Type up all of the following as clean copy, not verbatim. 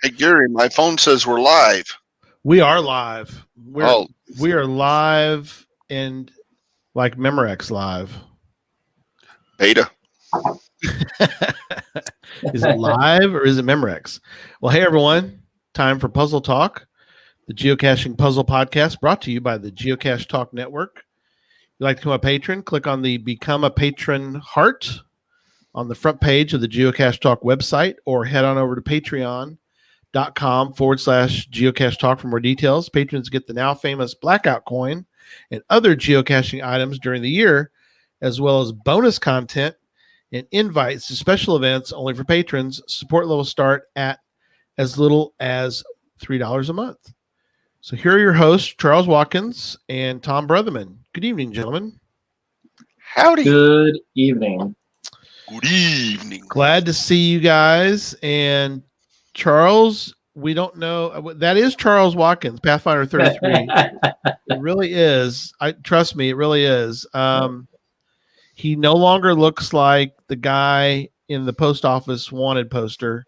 Hey, Gary, my phone says we're live. We are live. Oh, We are live and like Memorex live. beta. Is it live or is it Memorex? Well, hey everyone, time for Puzzle Talk, the geocaching puzzle podcast brought to you by the Geocache Talk Network. If you'd like to become a patron, click on the Become a Patron heart on the front page of the Geocache Talk website, or head on over to patreon.com/geocache talk for more details. Patrons get the now famous blackout coin and other geocaching items during the year, as well as bonus content and invites to special events only for patrons. Support levels start at as little as $3 a month. So here are your hosts, Charles Watkins and Tom Brotherman. Good evening, gentlemen. Howdy. Good evening. Good evening. Glad to see you guys. And Charles, we don't know. That is Charles Watkins, Pathfinder 33. It really is. Trust me, it really is. He no longer looks like the guy in the post office wanted poster,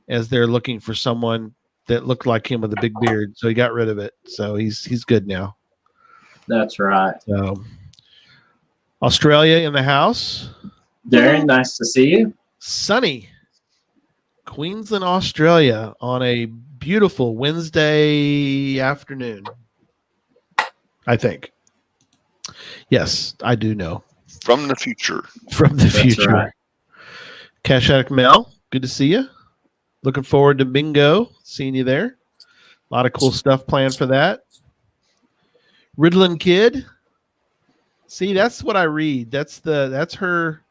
as they're looking for someone that looked like him with a big beard. So he got rid of it. So he's good now. That's right. So Australia in the house. Darren, nice to see you. Sunny, Queensland, Australia, on a beautiful Wednesday afternoon. I think. Yes, I do know. From the future. From the That's future. right. Cash Addict Mel, good to see you. Looking forward to bingo, seeing you there. A lot of cool stuff planned for that. Riddlin Kid. See, that's what I read. That's her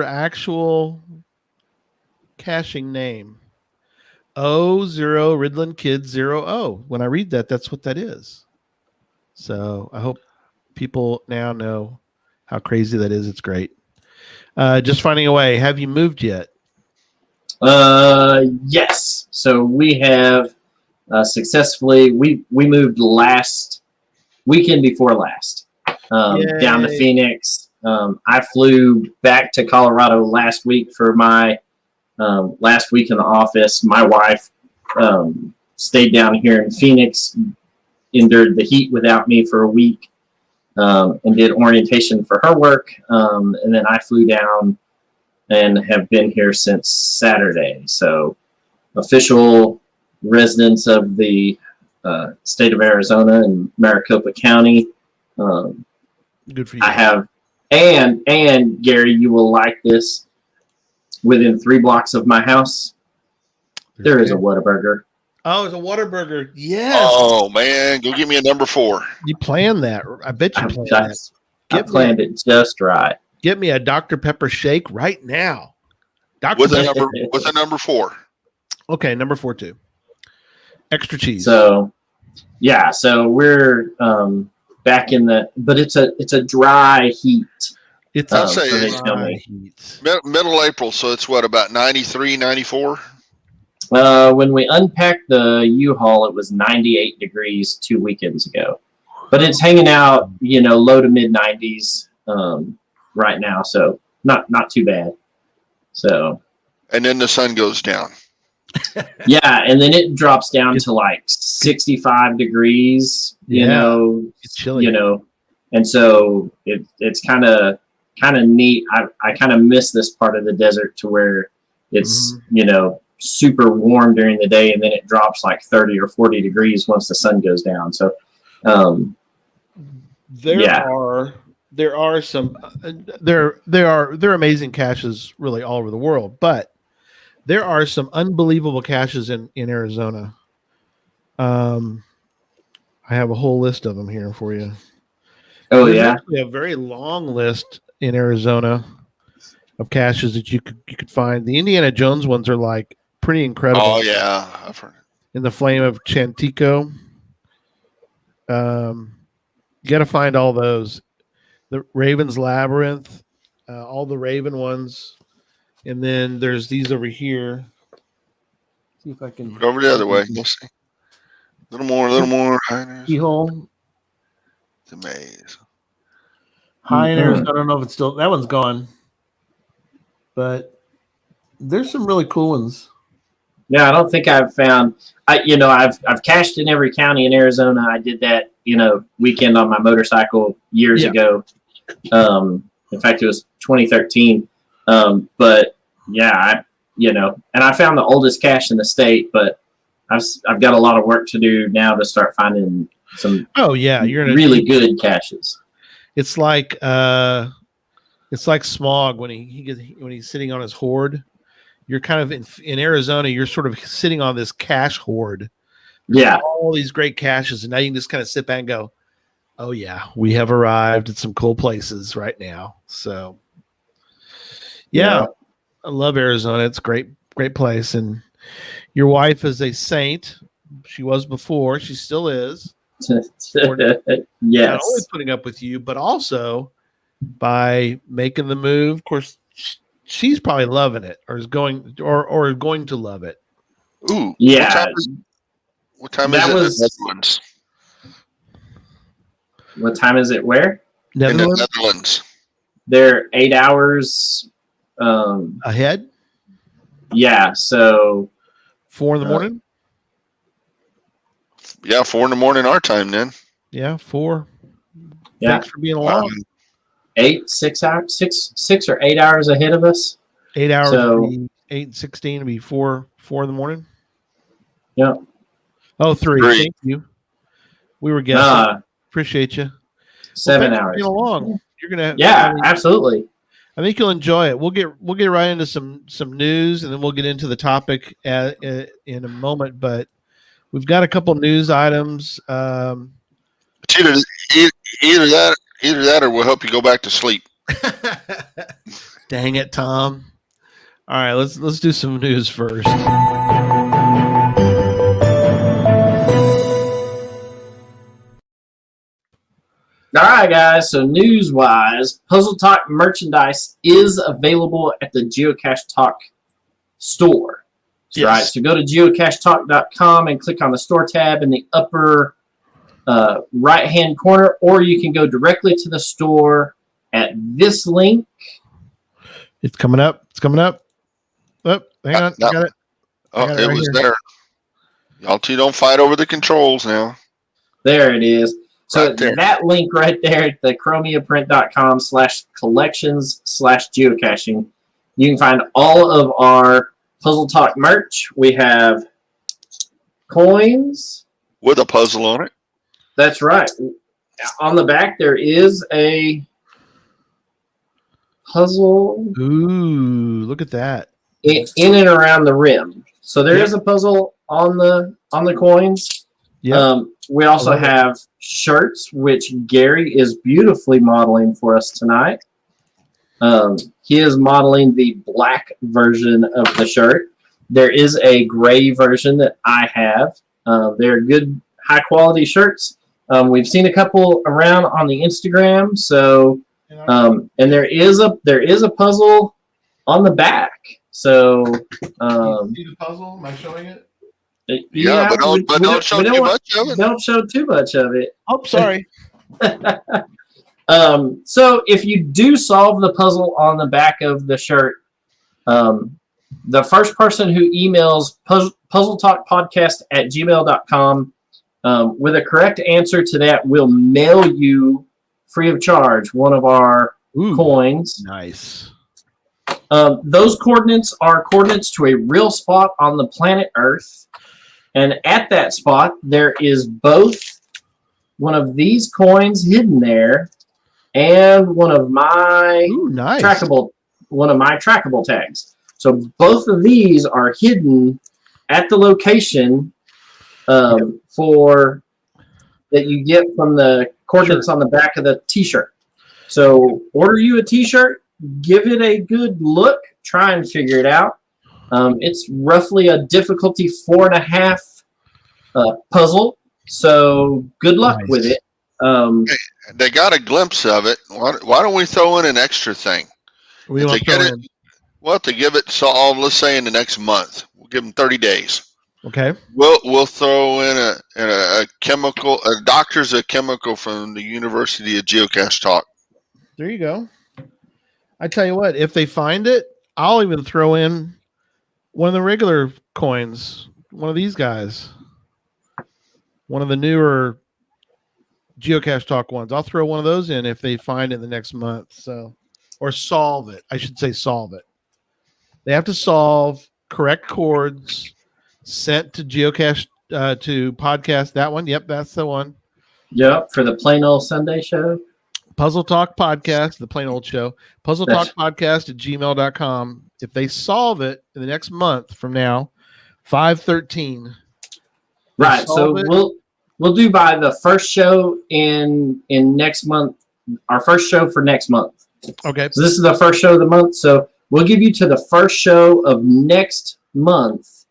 actual caching name. 00 Riddlin Kid 00. When I read that, that's what that is. So I hope people now know how crazy that is. It's great. Just finding a way. Have you moved yet? Yes. So we have successfully we moved last weekend before last down to Phoenix. I flew back to Colorado last week for my last week in the office. My wife stayed down here in Phoenix, endured the heat without me for a week, and did orientation for her work. And then I flew down and have been here since Saturday. So official residents of the state of Arizona and Maricopa County. Good for you. I have, and Gary, you will like this. Within 3 blocks of my house, there is a Whataburger. Oh, it's a Whataburger. Yes. Oh, man. Go give me a number 4. You planned that. I bet you planned that. I planned it just right. Get me a Dr. Pepper shake right now. What's a number 4? Okay, number 4 too. Extra cheese. So, yeah. So we're back in but it's a dry heat. It's I'd say so they it's tell me. heat. Middle April, so it's what, about 93, 94? When we unpacked the U-Haul, it was 98 degrees 2 weekends ago. But it's hanging out, low to mid 90s right now, so not too bad. So, And then the sun goes down. yeah, and then it drops down to like 65 degrees. It's chilly. And so it's kind of neat. I kind of miss this part of the desert to where it's super warm during the day, and then it drops like 30 or 40 degrees once the sun goes down. So there are some there are amazing caches really all over the world, but there are some unbelievable caches in Arizona. I have a whole list of them here for you. Oh, There's yeah. actually a very long list in Arizona of caches that you could find. The Indiana Jones ones are like pretty incredible. Oh, yeah. I've heard it. In the Flame of Chantico. You got to find all those. The Raven's Labyrinth, all the Raven ones. And then there's these over here. See if I can. Go over the other way. We'll see. A little more. Keyhole. It's a maze. High in Arizona. I don't know if it's still. That one's gone. But there's some really cool ones. Yeah, I don't think I've found. I've cached in every county in Arizona. I did that, weekend on my motorcycle years ago. In fact, it was 2013. But yeah, and I found the oldest cache in the state. But I've got a lot of work to do now to start finding some. Oh yeah, you're gonna really good caches. It's like Smog when he's sitting on his hoard. You're kind of in Arizona. You're sort of sitting on this cache hoard. Yeah, all these great caches, and now you can just kind of sit back and go, "Oh yeah, we have arrived at some cool places right now." So, yeah. I love Arizona. It's a great place, and your wife is a saint. She was before. She still is. Yes. Not only putting up with you, but also by making the move. Of course, she's probably loving it, or is going to love it. Ooh, yeah. What time is it in the Netherlands? What time is it? Where? Netherlands. In the Netherlands. They're 8 hours ahead. Yeah, so 4 in the morning. Yeah, 4 in the morning our time then. Yeah, 4. Yeah. Thanks for being along. 6 hours, 6 or 8 hours ahead of us. 8 hours. So 8:16 would be 4 in the morning. Yeah. Oh, 3. Thank you. We were guessing. Appreciate you. 7 hours. Being along. You're gonna. Yeah, absolutely. I think you'll enjoy it. We'll get right into some news, and then we'll get into the topic in a moment. But we've got a couple news items. It's either that, or we'll help you go back to sleep. Dang it, Tom! All right, let's do some news first. All right, guys. So news-wise, Puzzle Talk merchandise is available at the Geocache Talk store. Yes. Right. So go to geocachetalk.com and click on the store tab in the upper right-hand corner, or you can go directly to the store at this link. It's coming up. Oh, hang on. I got it. Oh, it was there. Y'all two don't fight over the controls now. There it is. So right there. That link right there at the chromiaprint.com/collections/geocaching, you can find all of our Puzzle Talk merch. We have coins with a puzzle on it. That's right. On the back there is a puzzle. Ooh, look at that. In and around the rim. So there is a puzzle on the coins. Yeah. We also have shirts, which Gary is beautifully modeling for us tonight. He is modeling the black version of the shirt. There is a gray version that I have. They're good, high quality shirts. We've seen a couple around on the Instagram. So, and there is a puzzle on the back. So, you see the puzzle? Am I showing it? Yeah, but don't show too much of it. Don't show too much of it. Oh, sorry. So if you do solve the puzzle on the back of the shirt, the first person who emails puzzletalkpodcast@gmail.com with a correct answer to that, will mail you free of charge one of our coins. Nice. Those coordinates are coordinates to a real spot on the planet Earth. And at that spot, there is both one of these coins hidden there and one of my trackable tags. So both of these are hidden at the location for that you get from the coordinates on the back of the T-shirt. So order you a T-shirt, give it a good look, try and figure it out. It's roughly a difficulty 4.5 puzzle. So good luck with it. They got a glimpse of it. Why don't we throw in an extra thing? To give it solved, let's say in the next month. We'll give them 30 days. Okay. We'll throw in a chemical. A doctor's a chemical from the University of Geocache Talk. There you go. I tell you what, if they find it, I'll even throw in one of the regular coins. One of these guys. One of the newer Geocache Talk ones. I'll throw one of those in if they find it in the next month. So, or solve it. I should say solve it. They have to solve correct chords sent to Geocache to podcast. That one. Yep, that's the one. Yep, for the Plain Old Sunday show. Puzzle Talk Podcast, the plain old show. Puzzle Talk Podcast at gmail.com. If they solve it in the next month from now, 5/13. Right. So we'll do by the first show in next month. Our first show for next month. Okay. So this is the first show of the month. So we'll give you to the first show of next month.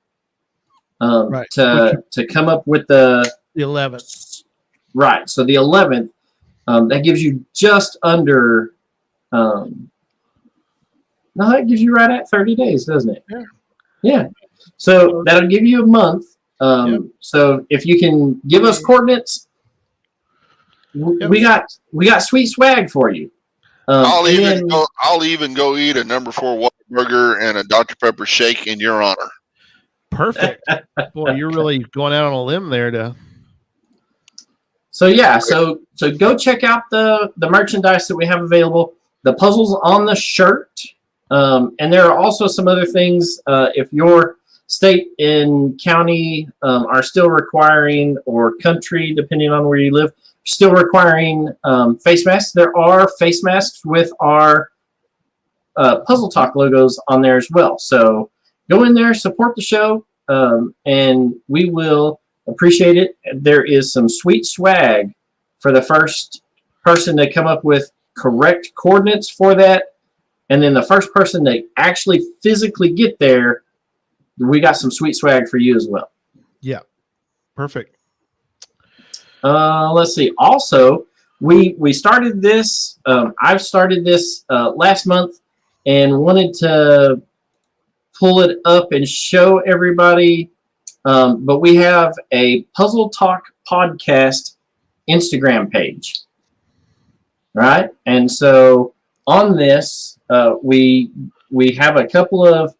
Right. To come up with the 11th. Right. So the 11th. That gives you just under. No, that gives you right at 30 days, doesn't it? Yeah. Yeah. So that'll give you a month. So if you can give us coordinates, we got sweet swag for you. I'll even go eat a number 4 Whataburger and a Dr. Pepper shake in your honor. Perfect. Boy, you're really going out on a limb there to. So yeah, so go check out the merchandise that we have available. The puzzles on the shirt, and there are also some other things. If your state and county are still requiring, or country, depending on where you live, still requiring face masks. There are face masks with our Puzzle Talk logos on there as well. So go in there, support the show, and we will appreciate it. There is some sweet swag for the first person to come up with correct coordinates for that. And then the first person to actually physically get there, we got some sweet swag for you as well. Yeah. Perfect. Let's see. Also, we started this. I've started this last month and wanted to pull it up and show everybody. But we have a Puzzle Talk podcast Instagram page, right? And so on this, we have a couple of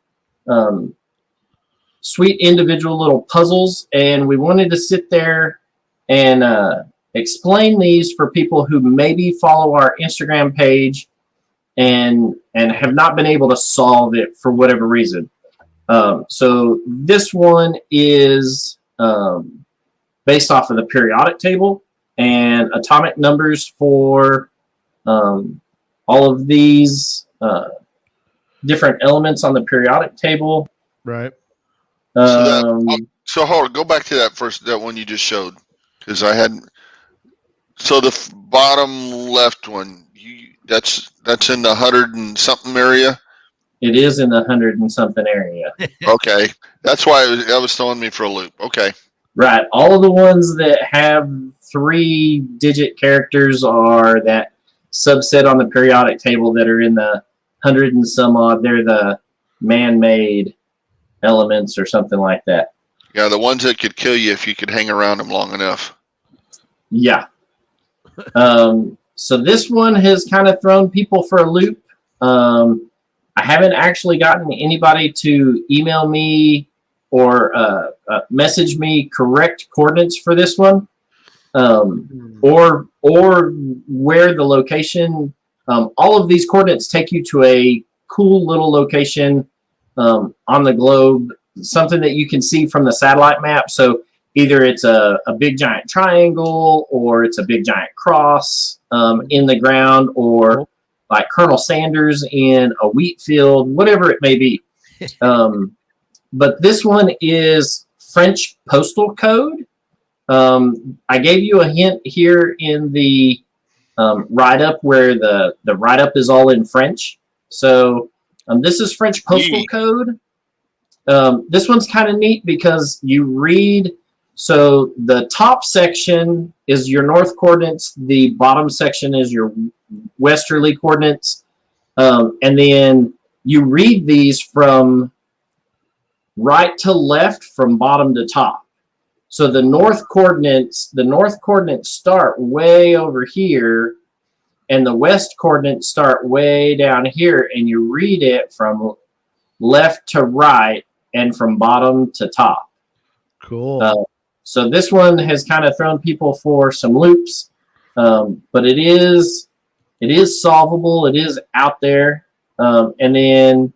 sweet individual little puzzles, and we wanted to sit there and explain these for people who maybe follow our Instagram page and have not been able to solve it for whatever reason. So this one is based off of the periodic table and atomic numbers for all of these different elements on the periodic table. Right. So hold on, go back to that one you just showed, because I hadn't. So the bottom left one, that's in the 100 and something area. It is in the 100 and something area. Okay, that's why that was throwing me for a loop. Okay. Right. All of the ones that have 3-digit characters are that subset on the periodic table that are in the 100 and some odd. They're the man-made elements or something like that. Yeah, the ones that could kill you if you could hang around them long enough. Yeah. So this one has kind of thrown people for a loop. I haven't actually gotten anybody to email me or message me correct coordinates for this one, or where the location. All of these coordinates take you to a cool little location on the globe, something that you can see from the satellite map. So either it's a big giant triangle, or it's a big giant cross in the ground, or like Colonel Sanders in a wheat field, whatever it may be. But this one is French postal code. I gave you a hint here in the write-up where the write-up is all in French. So this is French postal code. This one's kind of neat because you read, so the top section is your north coordinates, the bottom section is your westerly coordinates, and then you read these from right to left, from bottom to top. So the north coordinates start way over here, and the west coordinates start way down here, and you read it from left to right and from bottom to top. Cool. So this one has kind of thrown people for some loops, but it is solvable. It is out there, and then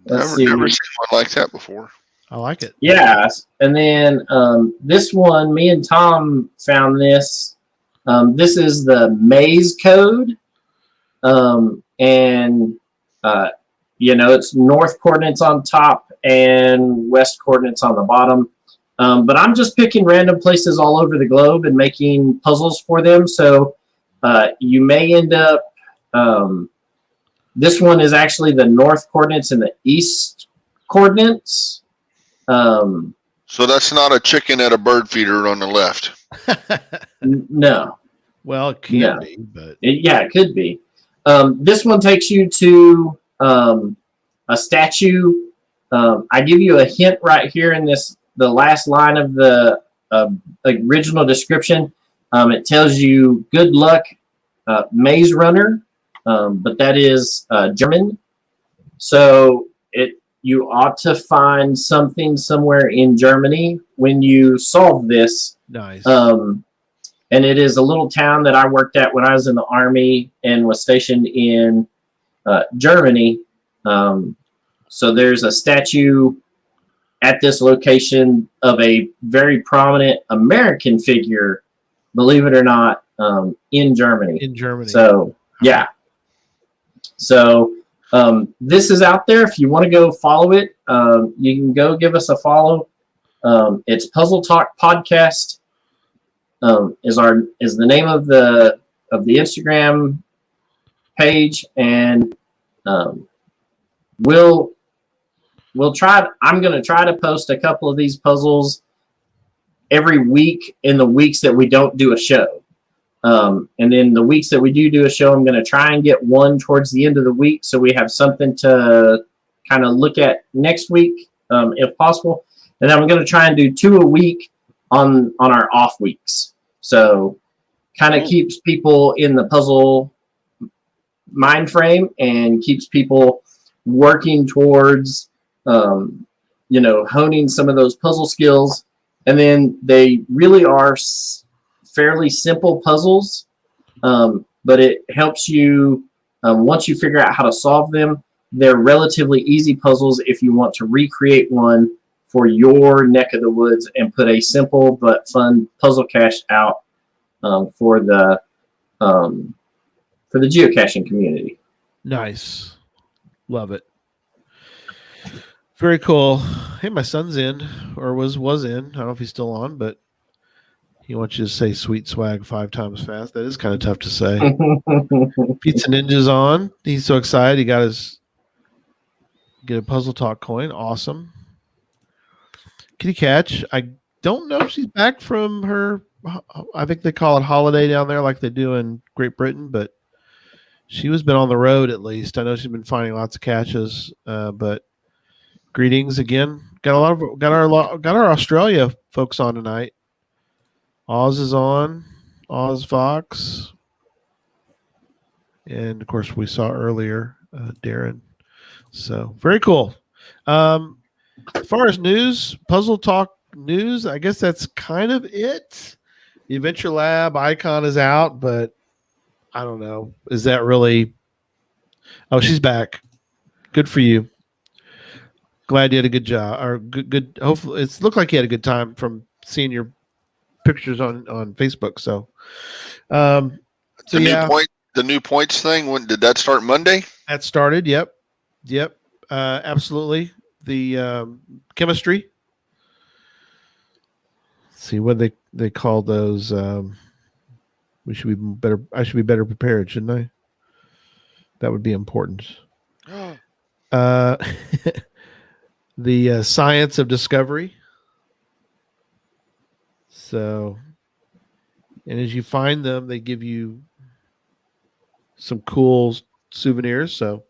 let's see. Never seen one like that before. I like it. Yeah, and then this one, me and Tom found this. This is the maze code, and it's north coordinates on top and west coordinates on the bottom. But I'm just picking random places all over the globe and making puzzles for them. So you may end up. This one is actually the north coordinates and the east coordinates. So that's not a chicken at a bird feeder on the left. No. Well, it can be, but it could be. This one takes you to a statue. I give you a hint right here in the last line of the original description. It tells you good luck, maze runner, but that is German. So you ought to find something somewhere in Germany when you solve this. Nice. And it is a little town that I worked at when I was in the Army and was stationed in Germany. So there's a statue at this location of a very prominent American figure, believe it or not, in Germany. In Germany. So, yeah. So this is out there. If you want to go follow it, you can go give us a follow. It's Puzzle Talk Podcast. Is the name of the Instagram page, and we'll try. I'm going to try to post a couple of these puzzles every week in the weeks that we don't do a show. And then the weeks that we do a show, I'm going to try and get one towards the end of the week so we have something to kind of look at next week, if possible. And then I'm going to try and do 2 a week on our off weeks. So kind of keeps people in the puzzle mind frame and keeps people working towards, honing some of those puzzle skills. And then they really are fairly simple puzzles, but it helps you once you figure out how to solve them. They're relatively easy puzzles if you want to recreate one for your neck of the woods and put a simple but fun puzzle cache out for the geocaching community. Nice. Love it. Very cool. Hey, my son's in, or was in. I don't know if he's still on, but he wants you to say sweet swag 5 times fast. That is kind of tough to say. Pizza Ninja's on. He's so excited. He got get a Puzzle Talk coin. Awesome. Kitty Catch. I don't know if she's back from her, I think they call it holiday down there like they do in Great Britain, but she has been on the road at least. I know she's been finding lots of caches, but greetings again. Got our Australia folks on tonight. Oz is on. Oz Fox. And, of course, we saw earlier Darren. So, very cool. As far as news, Puzzle Talk news, I guess that's kind of it. The Adventure Lab icon is out, but I don't know. Is that really... Oh, she's back. Good for you. Glad you had a good job. Or good. Hopefully, it looked like you had a good time from seeing your pictures on Facebook. So, the new points thing. When did that start? Monday. That started. Yep. Absolutely. The chemistry. Let's see what they call those. We should be better. I should be better prepared, shouldn't I? That would be important. The science of discovery. So, and as you find them, they give you some cool souvenirs. So,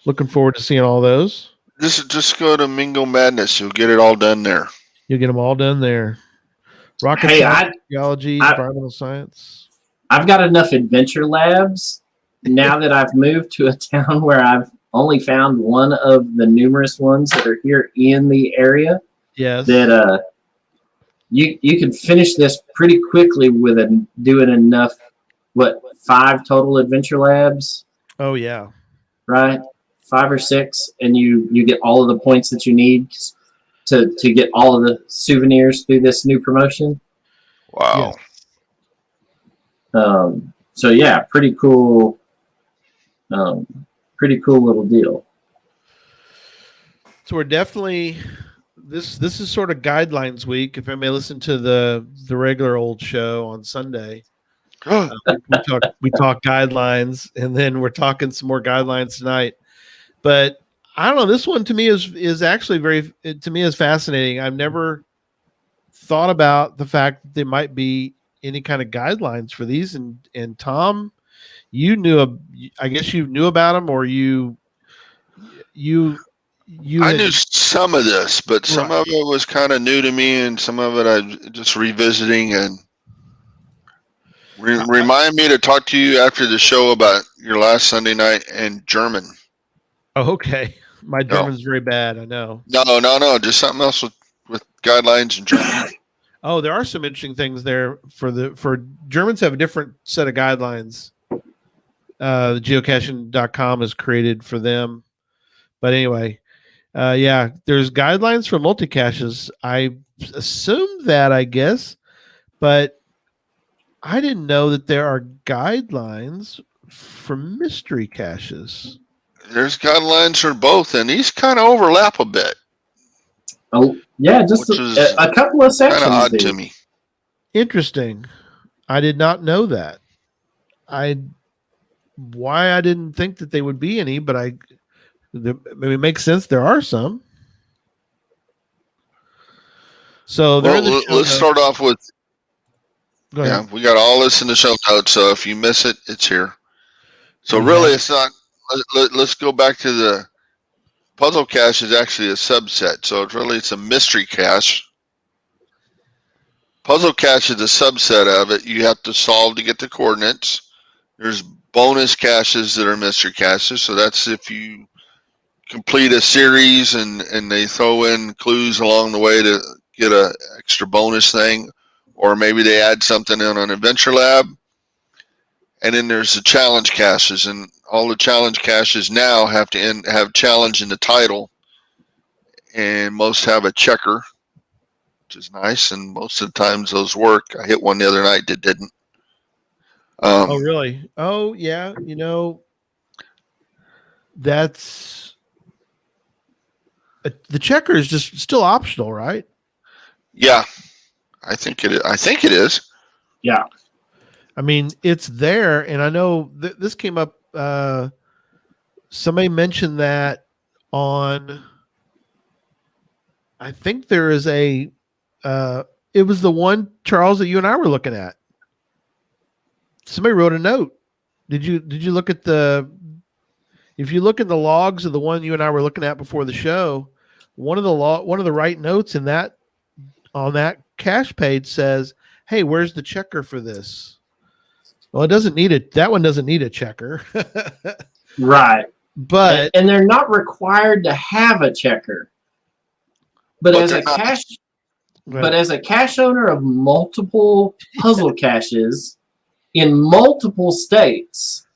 looking forward to seeing all those. Just go to Mingo Madness. You'll get it all done there. You'll get them all done there. Rocket science, geology, environmental science. I've got enough adventure labs now that I've moved to a town where only found one of the numerous ones that are here in the area. Yes. That you can finish this pretty quickly with doing enough. What, 5 total adventure labs? Oh yeah. Right, 5 or 6, and you get all of the points that you need to get all of the souvenirs through this new promotion. Wow. Yes. So yeah, pretty cool. Pretty cool little deal. So we're definitely this is sort of guidelines week. If I may listen to the regular old show on Sunday, we talk guidelines, and then we're talking some more guidelines tonight. But I don't know. This one to me is actually is fascinating. I've never thought about the fact that there might be any kind of guidelines for these. And Tom, I guess you knew about them, or you I knew some of this, but some Right. of it was kind of new to me, and some of it I just revisiting. And remind me to talk to you after the show about your last Sunday night in German. Oh, okay. My German's very bad. I know. No. Just something else with guidelines in German. Oh, there are some interesting things there for Germans have a different set of guidelines. The geocaching.com is created for them. But anyway, yeah, there's guidelines for multicaches. I assumed that, I guess, but I didn't know that there are guidelines for mystery caches. There's guidelines for both, and these kind of overlap a bit. Oh, yeah, just a couple of sections. Kind of odd to me. Interesting. I did not know that. Why I didn't think that they would be any, but it makes sense. There are some. So let's start off with. Yeah, we got all this in the show notes. So if you miss it, it's here. So really, it's not. Let's go back to the puzzle cache is actually a subset. So it's a mystery cache. Puzzle cache is a subset of it. You have to solve to get the coordinates. There's bonus caches that are mystery caches. So that's if you complete a series and they throw in clues along the way to get a extra bonus thing, or maybe they add something in an adventure lab. And then there's the challenge caches, and all the challenge caches now have to have challenge in the title, and most have a checker, which is nice, and most of the times those work. I hit one the other night that didn't. Oh, really? Oh, yeah. That's the checker is just still optional, right? Yeah, I think it is. Yeah. I mean, it's there, and I know this came up. Somebody mentioned that on. I think there is a. It was the one, Charles, that you and I were looking at. Somebody wrote a note. Did you look at the? If you look in the logs of the one you and I were looking at before the show, one of the right notes in that on that cache page says, "Hey, where's the checker for this?" Well, it doesn't need it. That one doesn't need a checker. Right. But and they're not required to have a checker. But as a cache owner of multiple puzzle caches in multiple states,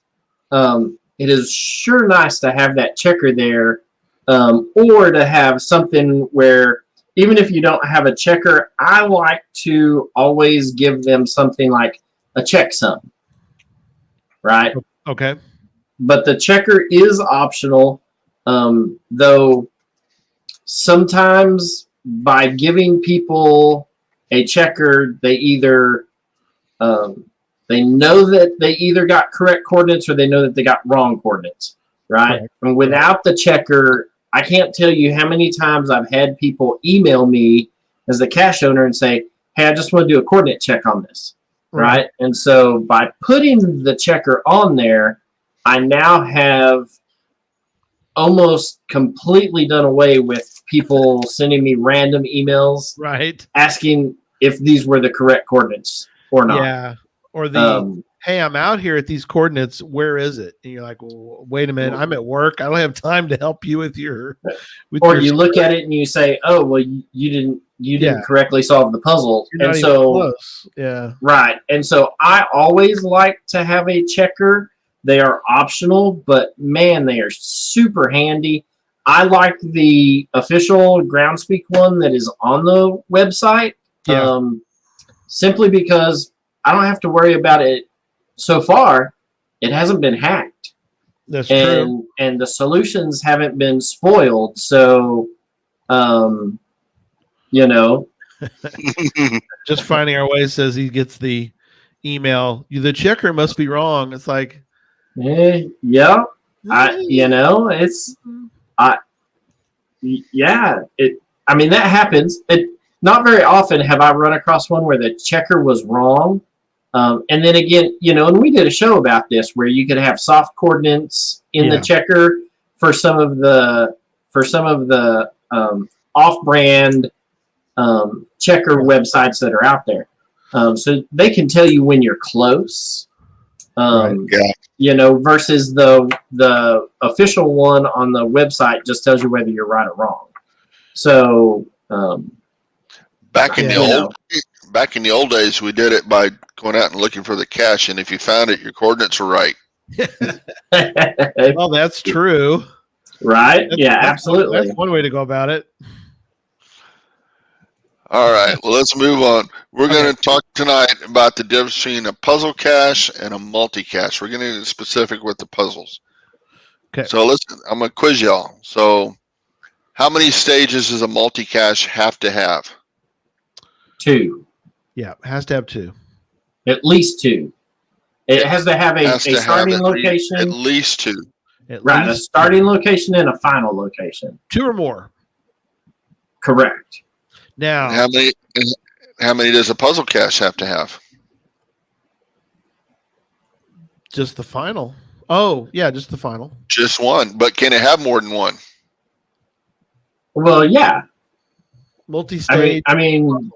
it is sure nice to have that checker there, or to have something where even if you don't have a checker, I like to always give them something like a checksum. Right? Okay. But the checker is optional, though sometimes by giving people a checker, they either they know that they either got correct coordinates or they know that they got wrong coordinates, right? And without the checker, I can't tell you how many times I've had people email me as the cache owner and say, "Hey, I just want to do a coordinate check on this." Right. And so by putting the checker on there, I now have almost completely done away with people sending me random emails, right, asking if these were the correct coordinates or not. Yeah. Or the hey, I'm out here at these coordinates. Where is it? And you're like, well, wait a minute, I'm at work. I don't have time to help you with your. Or you look at it and you say, oh, well, you didn't correctly solve the puzzle, You're and not even so close. Yeah. right, and so I always like to have a checker. They are optional, but man, they are super handy. I like the official Groundspeak one that is on the website, simply because I don't have to worry about it. So far, it hasn't been hacked. That's true. And the solutions haven't been spoiled. So, you know. Just finding our way says he gets the email. The checker must be wrong. It's like, yeah, I mean, that happens. Not very often have I run across one where the checker was wrong. And then again, and we did a show about this where you could have soft coordinates in the checker for some of the off-brand checker websites that are out there. So they can tell you when you're close. Versus the official one on the website just tells you whether you're right or wrong. So back in the old days, we did it by going out and looking for the cache, and if you found it, your coordinates were right. Well, that's true. Right? Absolutely. That's one way to go about it. All right. Well, let's move on. We're going to talk tonight about the difference between a puzzle cache and a multi-cache. We're going to get specific with the puzzles. Okay. So I'm going to quiz y'all. So how many stages does a multi-cache have to have? 2. Yeah, it has to have 2. At least 2. It has to have a starting location. At least 2. A starting location and a final location. 2 or more. Correct. Now, how many does a puzzle cache have to have? Just the final. Oh, yeah, just the final. Just one, but can it have more than one? Well, yeah. Multi-stage. I mean,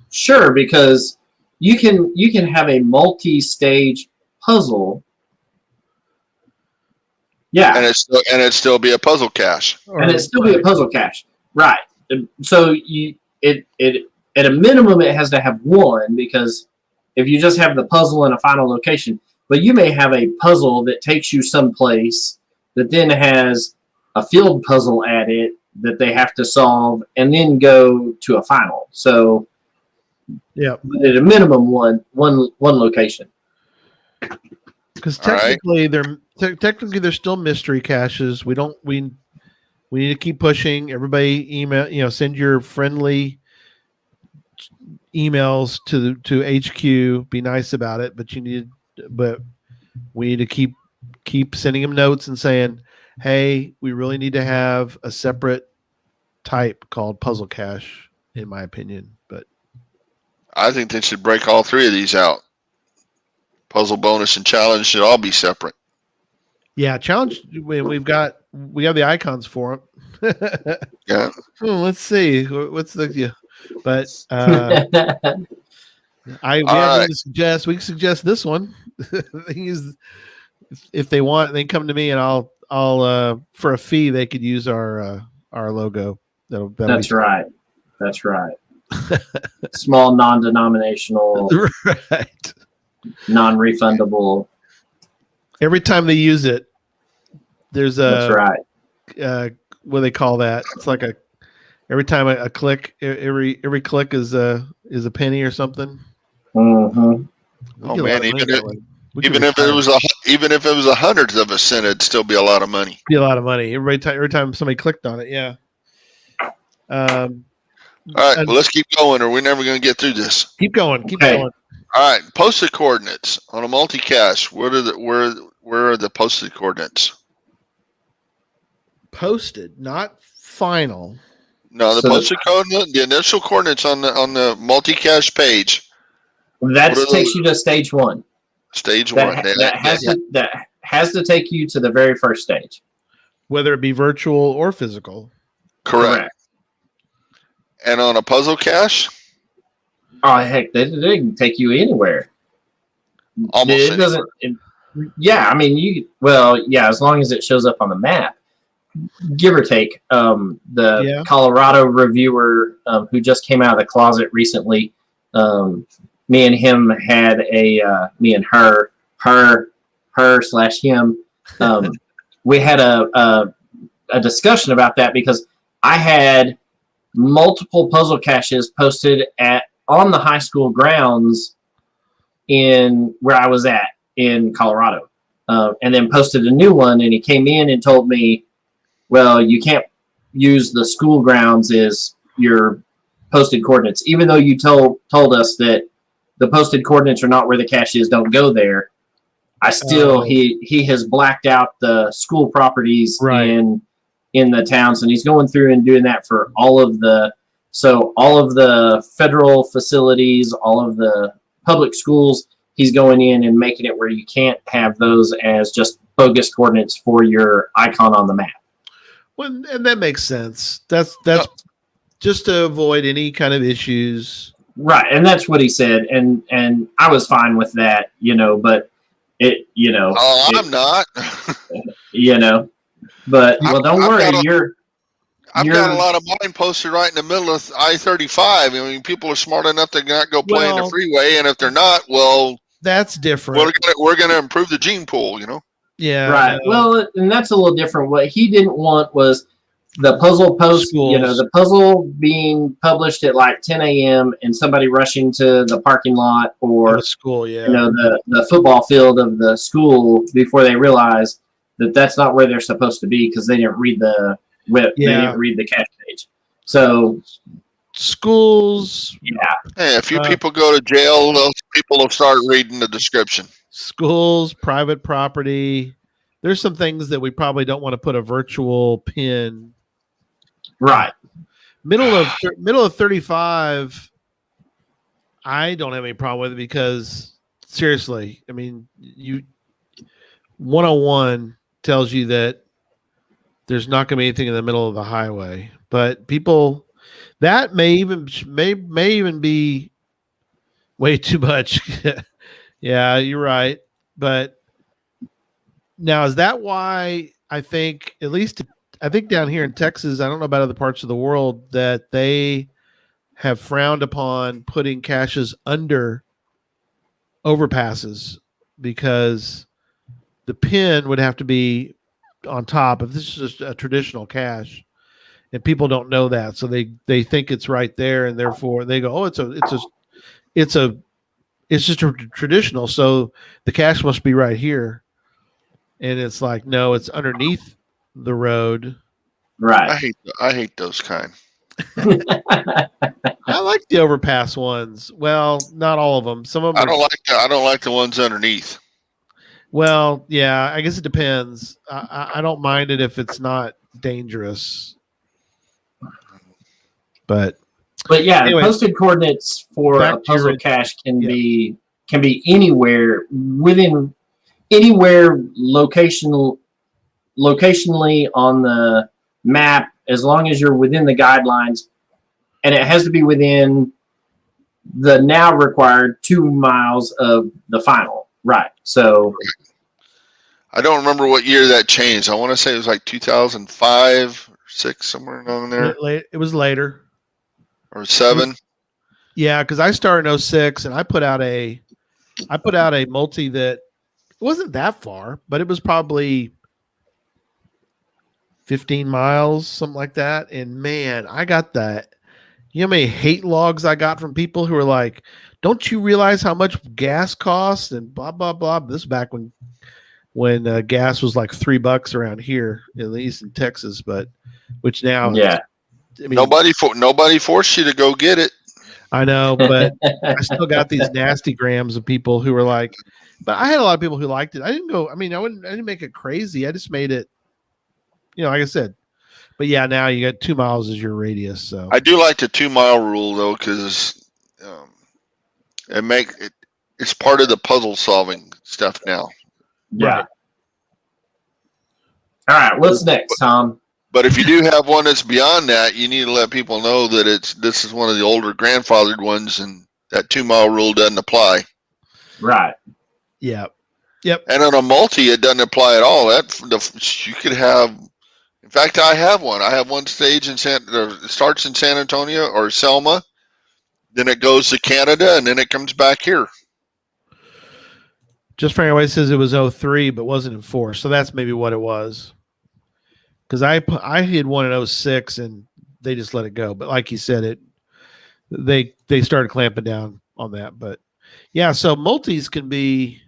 sure, because you can have a multi-stage puzzle. Yeah, and it still be a puzzle cache. And it still be a puzzle cache, right? So at a minimum it has to have one, because if you just have the puzzle in a final location, but you may have a puzzle that takes you someplace that then has a field puzzle at it that they have to solve and then go to a final. So yeah, at a minimum one location. Because technically they're still mystery caches. We need to keep pushing. Everybody email, send your friendly emails to HQ. Be nice about it, but we need to keep sending them notes and saying, hey, we really need to have a separate type called puzzle cache, in my opinion. But I think they should break all 3 of these out. Puzzle, bonus, and challenge should all be separate. Yeah, challenge. We have the icons for them. Yeah. Let's see. What's the? But we can suggest this one. The thing is, if they want, they can come to me, and I'll for a fee they could use our logo. That's right. That's right. Small, non-denominational, right? Non-refundable. Every time they use it, there's a. That's right. What do they call that? It's like every time a click, every click is a penny or something. Mm-hmm. Oh man, even if it was a hundredth of a cent, it'd still be a lot of money. Be a lot of money every time somebody clicked on it. Yeah. All right, well, let's keep going, or we're never going to get through this. Keep going. All right, posted coordinates on a multi-cache. Where are the posted coordinates? Posted, not final. No, the posted coordinate, the initial coordinates on the multi-cache page. That takes you to stage 1. Stage 1. That has to take you to the very first stage, whether it be virtual or physical. Correct. And on a puzzle cache? Oh heck, they can take you anywhere. Almost it doesn't. Yeah, I mean, as long as it shows up on the map, give or take. The Colorado reviewer who just came out of the closet recently, me and him had me and her/him. We had a discussion about that because I had multiple puzzle caches posted on the high school grounds in where I was at in Colorado, and then posted a new one. And he came in and told me, "Well, you can't use the school grounds as your posted coordinates, even though you told us that the posted coordinates are not where the cache is. Don't go there." I still he has blacked out the school properties in the towns, and he's going through and doing that for all of the federal facilities, all of the public schools. He's going in and making it where you can't have those as just bogus coordinates for your icon on the map. Well, and that makes sense. That's just to avoid any kind of issues. Right, and that's what he said, and I was fine with that, but it, I'm not. But don't worry, I've got a lot of mine posted right in the middle of I-35. I mean, people are smart enough to not go play in the freeway, and if they're not, well, that's different. We're gonna improve the gene pool, Yeah. Right. Well, and that's a little different. What he didn't want was the puzzle post, the puzzle being published at like 10 a.m. and somebody rushing to the parking lot or school, the football field of the school before they realize that that's not where they're supposed to be because they didn't read the they didn't read the cache page. So schools, hey, a few people go to jail, those people will start reading the description. Schools, private property. There's some things that we probably don't want to put a virtual pin. Right. Middle of 35. I don't have any problem with it because seriously, I mean, 101 tells you that there's not going to be anything in the middle of the highway, but people that may even be way too much. Yeah, you're right. But now, is that why I think down here in Texas, I don't know about other parts of the world, that they have frowned upon putting caches under overpasses because the pin would have to be on top if this is just a traditional cache, and people don't know that, so they think it's right there, and therefore they go, oh, it's just a traditional, so the cache must be right here. And it's like, no, it's underneath the road. Right. I hate those kind. I like the overpass ones. Well, not all of them. Some of them. I don't like the ones underneath. Well, yeah, I guess it depends. I don't mind it if it's not dangerous. But yeah, anyway, posted coordinates for a puzzle cache can be anywhere locationally on the map, as long as you're within the guidelines, and it has to be within the now required 2 miles of the final. Right. So I don't remember what year that changed. I want to say it was like 2005 or 6, somewhere along there. It was later. Or 7. Yeah, because I started in 06 and I put out a multi that wasn't that far, but it was probably 15 miles, something like that. And man, I got that. You know how many hate logs I got from people who were like, don't you realize how much gas costs and blah, blah, blah. This is back when gas was like $3 around here, at least in Texas, but which now, I mean, nobody forced you to go get it. I know, but I still got these nasty grams of people who were like, but I had a lot of people who liked it. I didn't make it crazy. I just made it, like I said. But yeah, now you got 2 miles as your radius. So I do like the 2 mile rule though, because it's part of the puzzle solving stuff now. Yeah. Right. All right. What's next, Tom? But if you do have one that's beyond that, you need to let people know that this is one of the older grandfathered ones, and that 2 mile rule doesn't apply. Right. Yeah. Yep. And on a multi, it doesn't apply at all. You could have. In fact, I have one. I have one stage it starts in San Antonio or Selma, then it goes to Canada, and then it comes back here. Just Frank White says it was 03, but wasn't enforced. So that's maybe what it was. Because I had one in 06 and they just let it go. But like you said, they started clamping down on that. But yeah, so multis can be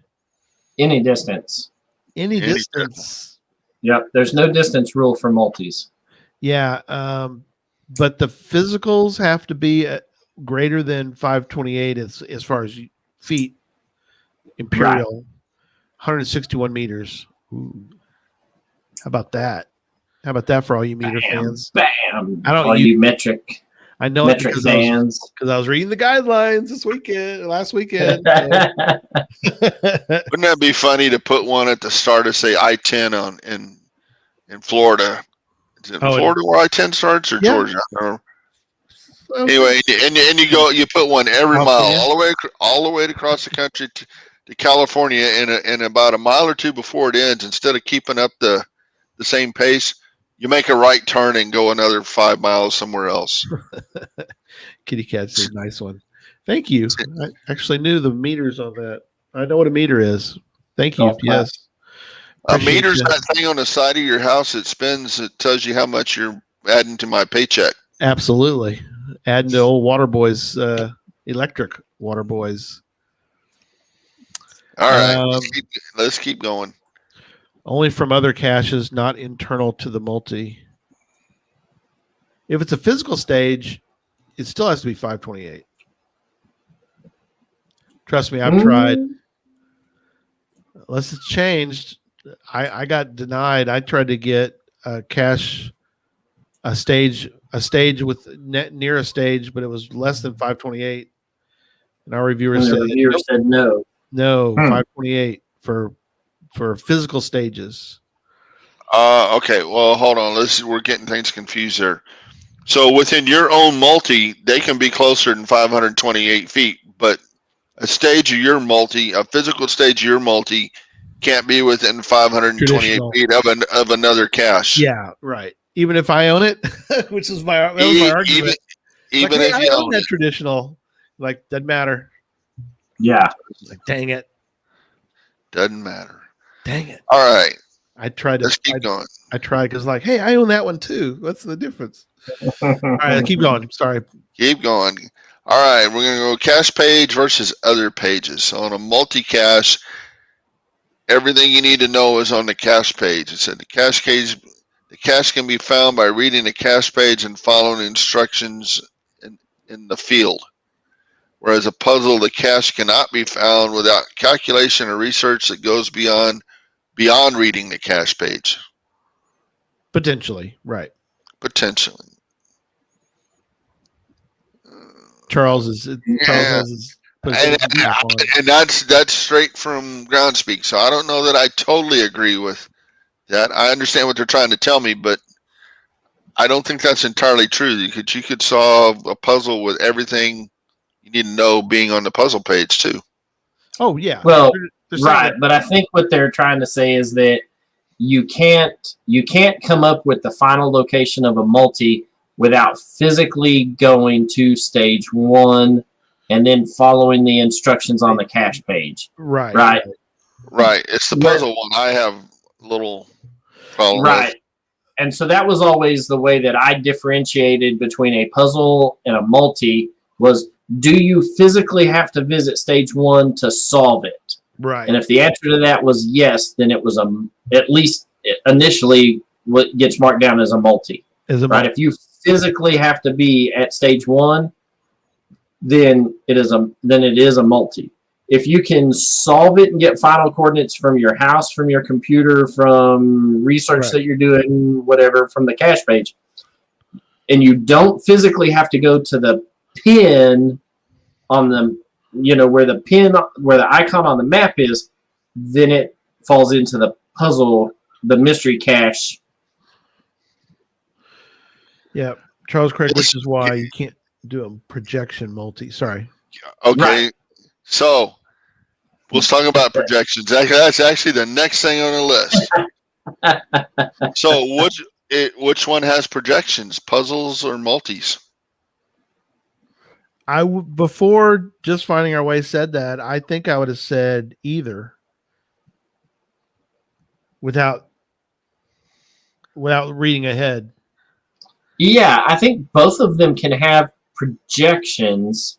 Any distance. any distance. Yep. There's no distance rule for multis. Yeah. But the physicals have to be greater than 528 as far as feet. Imperial, 161 meters. Ooh. How about that? How about that for all you meter fans? Bam! I don't all you metric. I know metric fans because I was reading the guidelines last weekend. So. Wouldn't that be funny to put one at the start of say I-10 in Florida? Is it Florida where I-10 starts or Georgia? I don't know. Anyway, and you put one every mile all the way across the country to California, and about a mile or two before it ends, instead of keeping up the same pace, you make a right turn and go another 5 miles somewhere else. Kitty Cat's a nice one. Thank you. I actually knew the meters on that. I know what a meter is. Thank you. Yes. A meter's that thing on the side of your house that spins. It tells you how much you're adding to my paycheck. Absolutely. Adding to old water boys, electric water boys. All right, let's keep going. Only from other caches, not internal to the multi. If it's a physical stage, it still has to be 528. Trust me, I've tried. Unless it's changed, I got denied. I tried to get a cache, a stage with near a stage, but it was less than 528. And our reviewer said no. No, 528 for physical stages. Okay. Well, hold on. We're getting things confused there. So within your own multi, they can be closer than 528 feet, but a stage of your multi, a physical stage of your multi, can't be within 528 feet of another cache. Yeah, right. Even if I own it, which is my argument. Even if you own that it. Traditional, like, doesn't matter. Yeah. Like, dang it. Doesn't matter. Dang it. All right. I tried to. Let's keep going. I tried because, like, hey, I own that one too. What's the difference? All right, keep going. Sorry. Keep going. All right, we're going to go cache page versus other pages. So on a multi-cache, everything you need to know is on the cache page. It said the cache can be found by reading the cache page and following instructions in the field. Whereas a puzzle, the cache cannot be found without calculation or research that goes beyond reading the cache page. Potentially, right. Potentially. Charles is and that's straight from ground speak. So I don't know that I totally agree with that. I understand what they're trying to tell me, but I don't think that's entirely true. You could solve a puzzle with everything you need to know being on the puzzle page too. Oh yeah. Well, right, but I think what they're trying to say is that you can't come up with the final location of a multi without physically going to stage 1 and then following the instructions on the cache page. Right. It's the puzzle one I have a little problem with. And so that was always the way that I differentiated between a puzzle and a multi was, do you physically have to visit stage 1 to solve it? Right. And if the answer to that was yes, then it was at least initially what gets marked down as a multi. If you physically have to be at stage 1, then it is a multi. If you can solve it and get final coordinates from your house, from your computer, from research that you're doing, whatever, from the cache page, and you don't physically have to go to the pin on the, where the icon on the map is, then it falls into the puzzle, the mystery cache. Yeah, Charles Craig, which is why you can't do a projection multi. Sorry. Okay. So Let's talk about projections. That's actually the next thing on the list. So which one has projections, puzzles or multis? Before Just Finding Our Way said that, I think I would have said either without reading ahead. Yeah, I think both of them can have projections.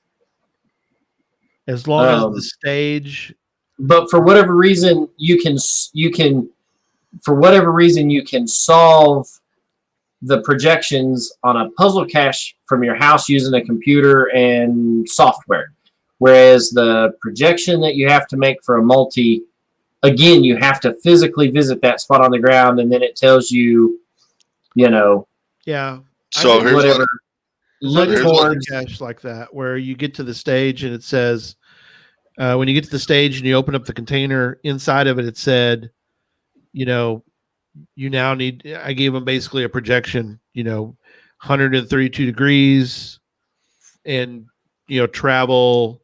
As long as the stage, but for whatever reason, you can solve the projections on a puzzle cache from your house using a computer and software. Whereas the projection that you have to make for a multi, again, you have to physically visit that spot on the ground, and then it tells you, yeah. So here's whatever. Look here's towards cache like that, where you get to the stage and it says, when you get to the stage and you open up the container, inside of it, it said, you now need, I gave them basically a projection, 132 degrees and, travel,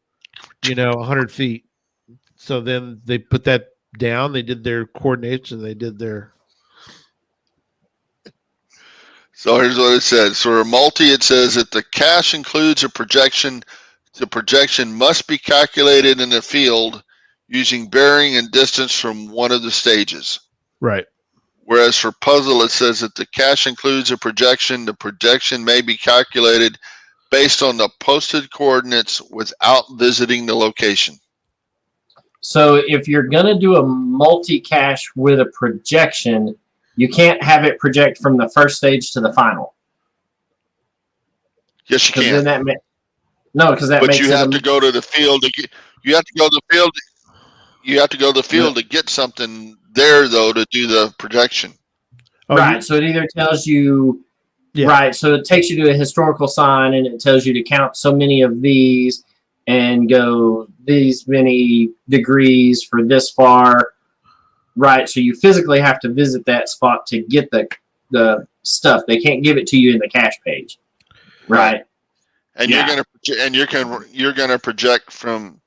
100 feet. So then they put that down. They did their coordinates and they did their. So here's what it says. For a multi, it says that the cache includes a projection. The projection must be calculated in the field using bearing and distance from one of the stages. Right. Whereas for puzzle, it says that the cache includes a projection. The projection may be calculated based on the posted coordinates without visiting the location. So if you're going to do a multi-cache with a projection, you can't have it project from the first stage to the final. Yes, you can. But you have to go to the field to get. You have to go to the field. You have to go to the field to get something there, though, to do the projection. Right. So it either tells you, right. So it takes you to a historical sign, and it tells you to count so many of these, and go these many degrees for this far. Right. So you physically have to visit that spot to get the stuff. They can't give it to you in the cache page. Right. And you're gonna project from.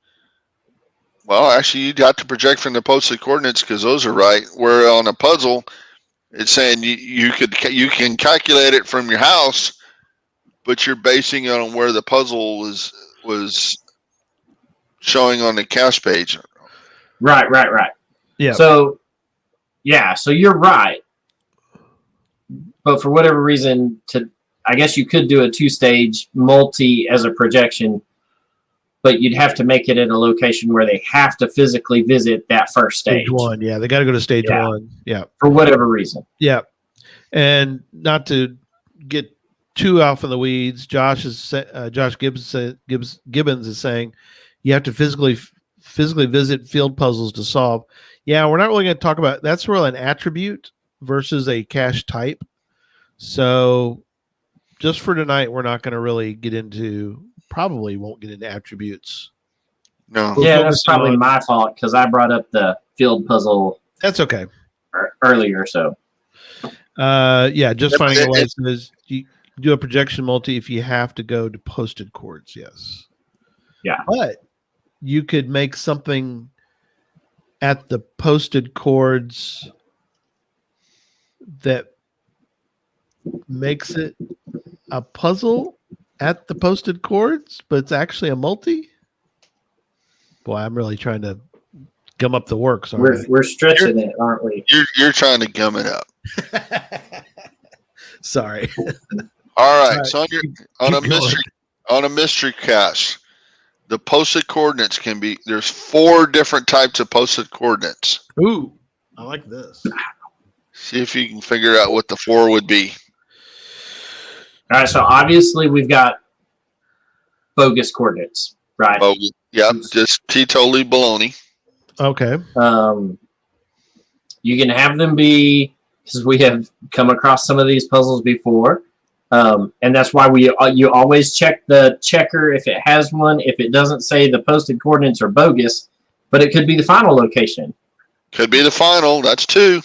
Well, actually, you'd have to project from the posted coordinates because those are right. Where on a puzzle, it's saying you can calculate it from your house, but you're basing it on where the puzzle was showing on the cache page. Right. Yeah. So you're right. But for whatever reason, I guess you could do a 2-stage multi as a projection, but you'd have to make it in a location where they have to physically visit that first stage. Stage 1, yeah. They got to go to stage 1. Yeah. For whatever reason. Yeah. And not to get too off in the weeds, Josh Gibbons is saying you have to physically visit field puzzles to solve. Yeah, we're not really going to talk about that's really an attribute versus a cache type. So just for tonight, we're not going to really probably won't get into attributes. No. Yeah, that's probably my fault because I brought up the field puzzle. That's okay. Earlier, so. Just finding a way says you do a projection multi if you have to go to posted chords. Yes. Yeah. But you could make something at the posted chords that makes it a puzzle at the posted chords, but it's actually a multi. Boy, I'm really trying to gum up the works. We're stretching it, aren't we? You're trying to gum it up. Sorry. All right. So on a mystery cache, the posted coordinates there's 4 different types of posted coordinates. Ooh, I like this. See if you can figure out what the 4 would be. All right, so obviously we've got bogus coordinates, right? Bogus. Yeah, just totally baloney. Okay. You can have them be, because we have come across some of these puzzles before, and that's why you always check the checker if it has one. If it doesn't say the posted coordinates are bogus, but it could be the final location. Could be the final. That's 2.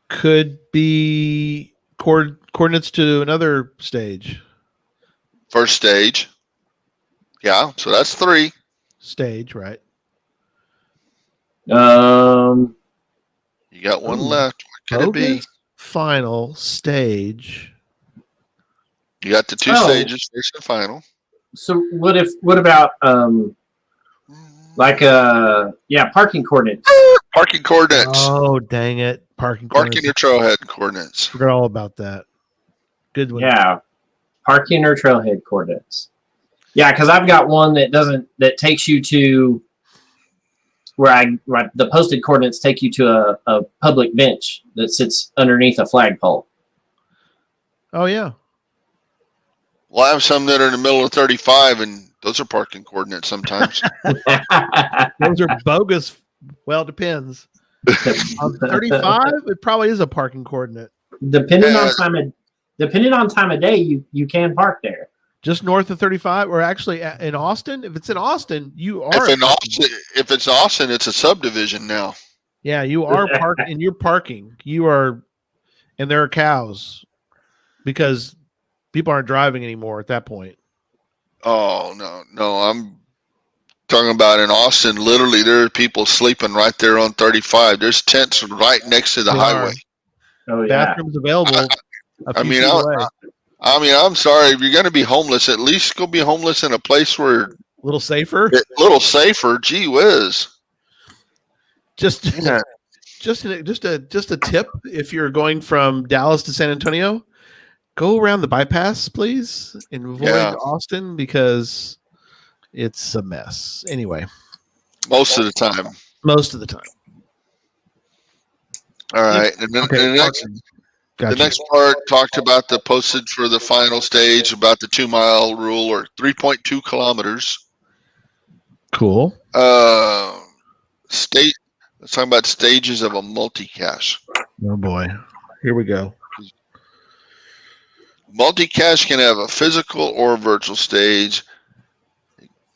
Could be coordinates to another stage. First stage. Yeah, so that's 3. Stage, right. You got one Ooh. left. What could it be? Bogus final stage. You got the two stages, first and final. So what about parking coordinates? Parking coordinates. Oh, dang it. Parking Parking or trailhead coordinates. Forgot all about that. Good one. Yeah. Parking or trailhead coordinates. Yeah, because I've got one that takes you to where the posted coordinates take you to a public bench that sits underneath a flagpole. Oh, yeah. Well, I have some that are in the middle of 35, and those are parking coordinates sometimes. Those are bogus. Well, it depends. On 35, it probably is a parking coordinate. Depending on time of day, you can park there. Just north of 35, or actually in Austin. If it's in Austin, you are. If it's Austin, it's a subdivision now. Yeah, you are parking, and you're parking. You are, and there are cows because people aren't driving anymore at that point. Oh no! I'm talking about in Austin. Literally, there are people sleeping right there on 35. There's tents right next to the highway. Oh yeah, bathrooms available. I'm sorry. If you're going to be homeless, at least go be homeless in a place where a little safer. Gee whiz. Just a tip. If you're going from Dallas to San Antonio, go around the bypass, please, and avoid Austin because it's a mess. Anyway, most of the time. All right, and then the next part talked about the posted for the final stage, about the 2 mile rule, or 3.2 kilometers. Cool. Let's talk about stages of a multicache. Oh boy, here we go. Multicache can have a physical or a virtual stage.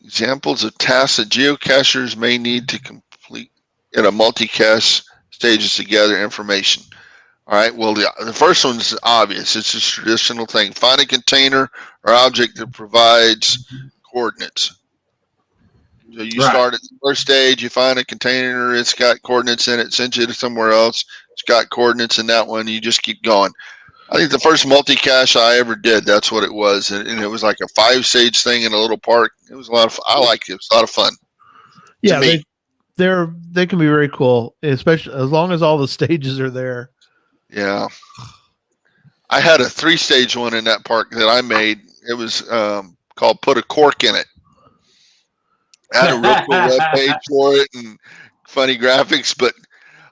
Examples of tasks that geocachers may need to complete in a multicache stage is to gather information. All right, well, the first one's obvious. It's a traditional thing. Find a container or object that provides coordinates. So you start at the first stage, you find a container, it's got coordinates in it, sends you to somewhere else, it's got coordinates in that one, you just keep going. I think the first multicache I ever did, that's what it was. And it was like a 5-stage thing in a little park. It was a lot of I liked it. It was a lot of fun. Yeah, they can be very cool, especially as long as all the stages are there. Yeah. I had a 3-stage one in that park that I made. It was called Put a Cork in It. I had a real cool web page for it and funny graphics, but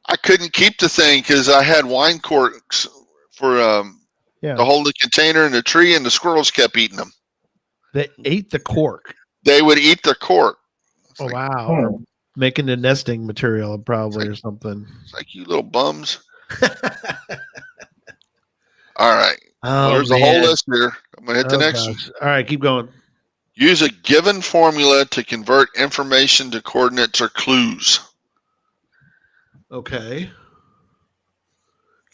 I couldn't keep the thing because I had wine corks for to hold the container in the tree, and the squirrels kept eating them. They ate the cork. They would eat the cork. Oh, wow. Making the nesting material probably or something. It's like, you little bums. All right. Oh, there's a whole list here. I'm going to hit the next one. All right, keep going. Use a given formula to convert information to coordinates or clues. Okay.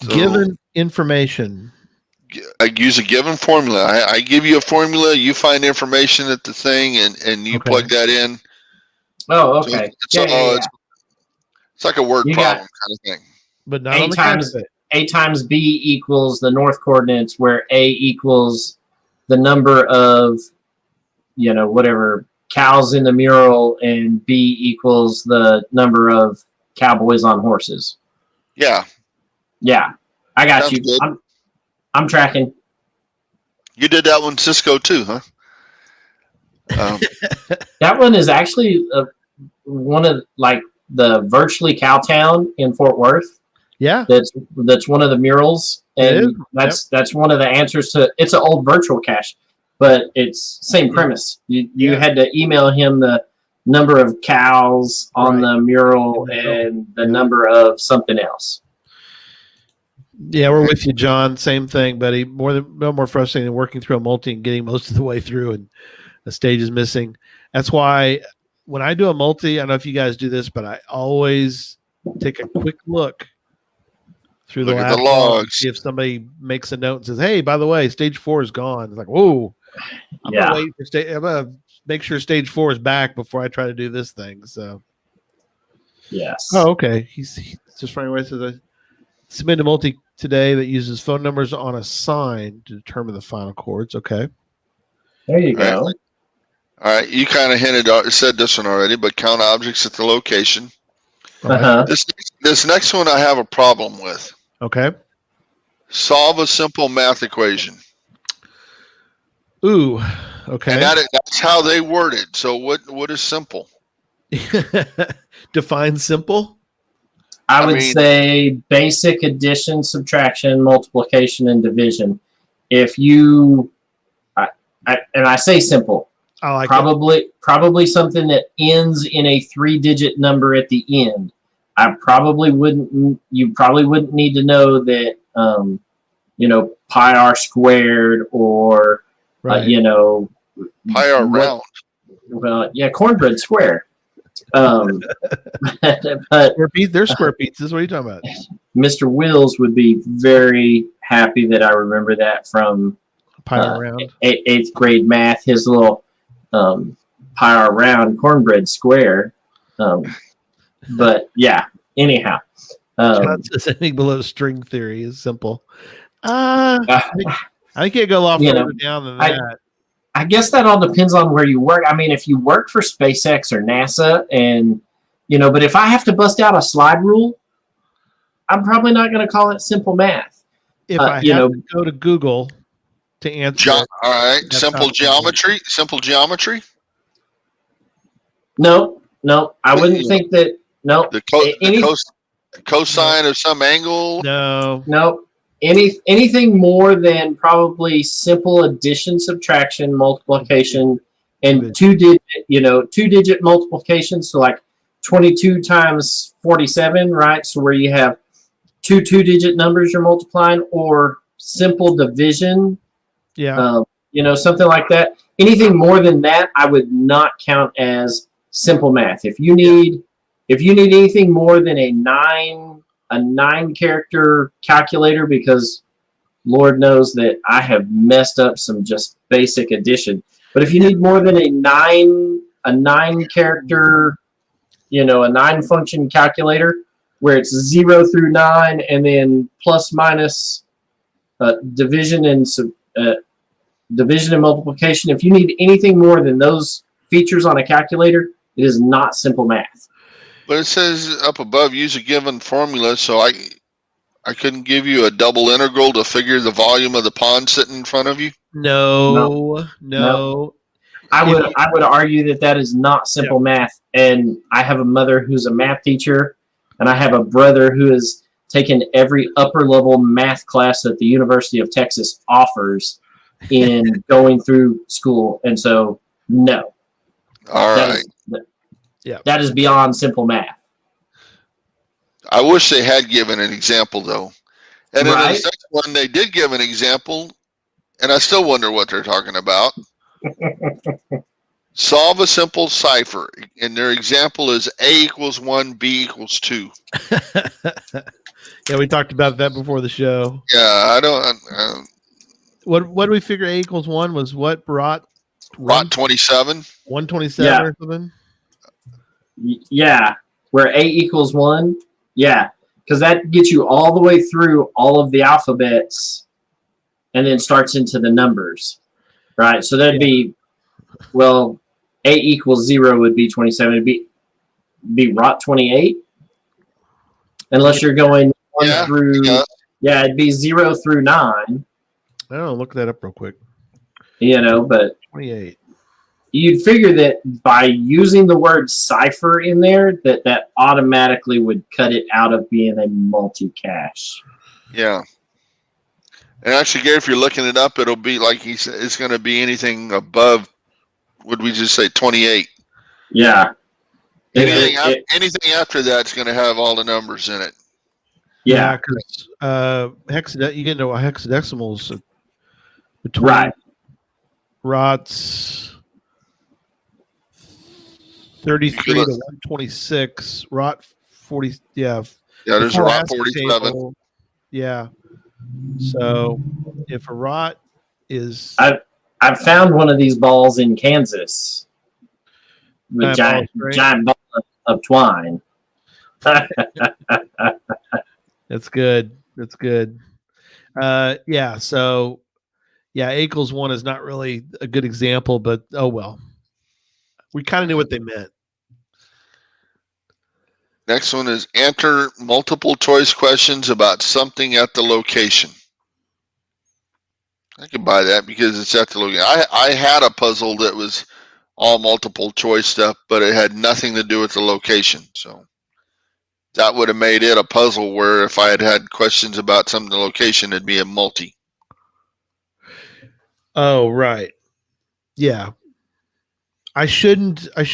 So, given information. I use a given formula. I give you a formula, you find information at the thing, and you plug that in. Oh, okay. So it's like a word problem kind of thing. But not on the A times B equals the north coordinates, where A equals the number of, whatever cows in the mural, and B equals the number of cowboys on horses. Yeah. Yeah. I got Sounds you. Good. I'm tracking. You did that one, Cisco, too, huh? That one is actually one of the virtually Cowtown in Fort Worth. Yeah, that's one of the murals, and that's one of the answers to. It's an old virtual cache, but it's same premise. You had to email him the number of cows on the mural and the number of something else. Yeah, we're with you, John. Same thing, buddy. No more frustrating than working through a multi and getting most of the way through, and a stage is missing. That's why when I do a multi, I don't know if you guys do this, but I always take a quick look through the logs, see if somebody makes a note and says, "Hey, by the way, stage 4 is gone." It's like, whoa, I'm gonna wait for I'm gonna make sure stage 4 is back before I try to do this thing. So, Yes. Oh, okay. He's just running away. Says I submitted a multi today that uses phone numbers on a sign to determine the final chords. Okay. There you All right. go. All right, you kind of said this one already, but count objects at the location. All right. Uh-huh. This next one I have a problem with. Okay. Solve a simple math equation. Ooh. Okay. And that's how they word it. So what is simple? Define simple. I would say basic addition, subtraction, multiplication, and division. If you, and I say simple, I like probably something that ends in a 3-digit number at the end. You probably wouldn't need to know that, pi r squared or, Right. Pi r round. Well, yeah, cornbread square. But Square pizza. There's square pizzas. What are you talking about? Mr. Wills would be very happy that I remember that from Pi around. 8th grade math. His little pi r round cornbread square. But yeah, anyhow. John says anything below string theory is simple. I can't go a lot further down than that. I guess that all depends on where you work. I mean, if you work for SpaceX or NASA and, but if I have to bust out a slide rule, I'm probably not going to call it simple math. If I have to go to Google to answer all right. Simple geometry. Simple geometry. No, I wouldn't think that. No. The cosine of some angle. No. Anything more than probably simple addition, subtraction, multiplication, and two-digit multiplication. So like 22 times 47, right? So where you have two-digit numbers you're multiplying, or simple division. Yeah. Something like that. Anything more than that, I would not count as simple math. If you need anything more than a 9-character calculator, because Lord knows that I have messed up some just basic addition. But if you need more than a 9-character, a 9-function calculator where it's 0 through 9 and then plus minus division and multiplication. If you need anything more than those features on a calculator, it is not simple math. But it says up above, use a given formula, so I couldn't give you a double integral to figure the volume of the pond sitting in front of you? No. I would argue that is not simple math. And I have a mother who's a math teacher, and I have a brother who has taken every upper-level math class that the University of Texas offers in going through school. And so, no. All right. That is beyond simple math. I wish they had given an example, though. And in Right. the next one, they did give an example, and I still wonder what they're talking about. Solve a simple cipher, and their example is A equals 1, B equals 2. Yeah, we talked about that before the show. Yeah, I don't. What did we figure A equals 1 was what? Rot 27. 127 or something? Yeah, where A equals 1. Yeah, because that gets you all the way through all of the alphabets and then starts into the numbers, right? So that'd be, A equals 0 would be 27. It'd be rot 28, unless you're going 1 through. Yeah, it'd be 0 through 9. I don't know. Look that up real quick. But 28. You'd figure that by using the word cipher in there, that automatically would cut it out of being a multi-cache. Yeah. And actually, Gary, if you're looking it up, it'll be like he said, it's going to be anything above, would we just say 28? Yeah. Anything after that's going to have all the numbers in it. Yeah, because you get into hexadecimals between right. rots 33 to 126, rot 40. Yeah, there's a rot 47. Table, yeah. So if a rot is, I've found one of these balls in Kansas, with giant ball of twine. That's good. That's good. Yeah. So, yeah, A equals 1 is not really a good example, but oh well. We kind of knew what they meant. Next one is answer multiple choice questions about something at the location. I could buy that because it's at the location. I had a puzzle that was all multiple choice stuff, but it had nothing to do with the location. So that would have made it a puzzle where if I had had questions about some of the location, it'd be a multi. Oh, right. Yeah. I shouldn't have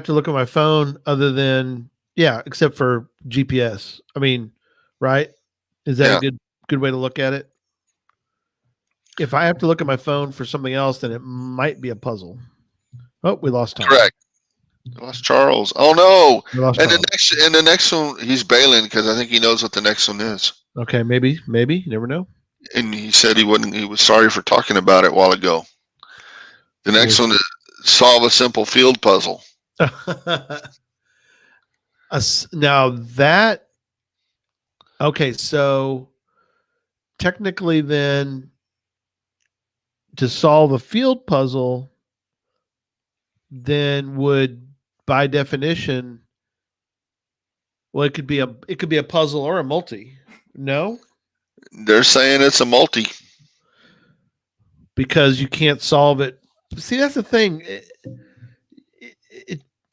to look at my phone other than, yeah, except for GPS. I mean, right? Is that a good way to look at it? If I have to look at my phone for something else, then it might be a puzzle. Oh, we lost Tom. Correct. We lost Charles. Oh no! We lost And Tom. the next one, he's bailing because I think he knows what the next one is. Okay, maybe. You never know. And he said he was sorry for talking about it a while ago. The next one is solve a simple field puzzle. Now that, okay, so technically then to solve a field puzzle then would by definition, well, it could be a puzzle or a multi. No? They're saying it's a multi. Because you can't solve it. See, that's the thing.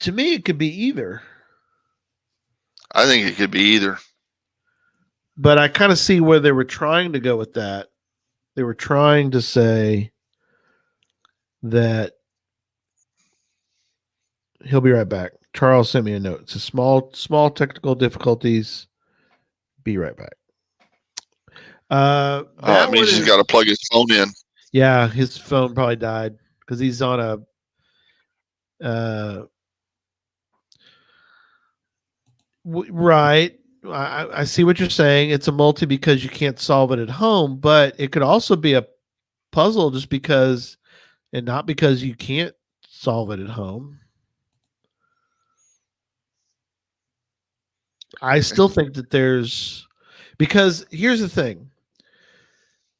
To me, it could be either. I think it could be either. But I kind of see where they were trying to go with that. They were trying to say that he'll be right back. Charles sent me a note. It's a small technical difficulties. Be right back. That means he's got to plug his phone in. Yeah, his phone probably died because he's on a right. I see what you're saying. It's a multi because you can't solve it at home, but it could also be a puzzle just because, and not because you can't solve it at home. I still think that because here's the thing.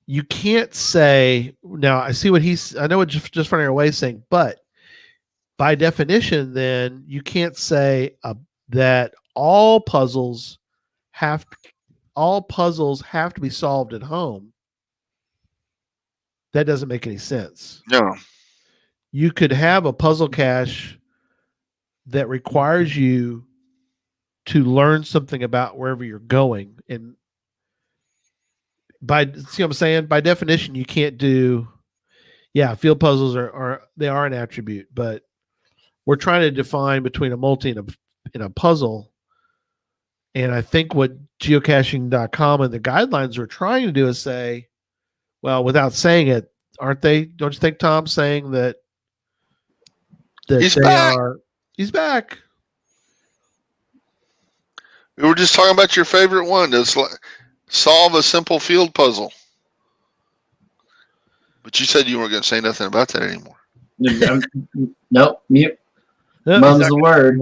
You can't say, now I see I know what just running away is saying, but by definition, then you can't say that all puzzles have to be solved at home. That doesn't make any sense. No. You could have a puzzle cache that requires you to learn something about wherever you're going. And see what I'm saying? By definition, you can't do, field puzzles are an attribute, but we're trying to define between a multi and a puzzle. And I think what geocaching.com and the guidelines are trying to do is say, well, without saying it, aren't they? Don't you think Tom's saying that he's back. He's back. We were just talking about your favorite one. It's solve a simple field puzzle. But you said you weren't going to say nothing about that anymore. Nope, mute. Mum's the word.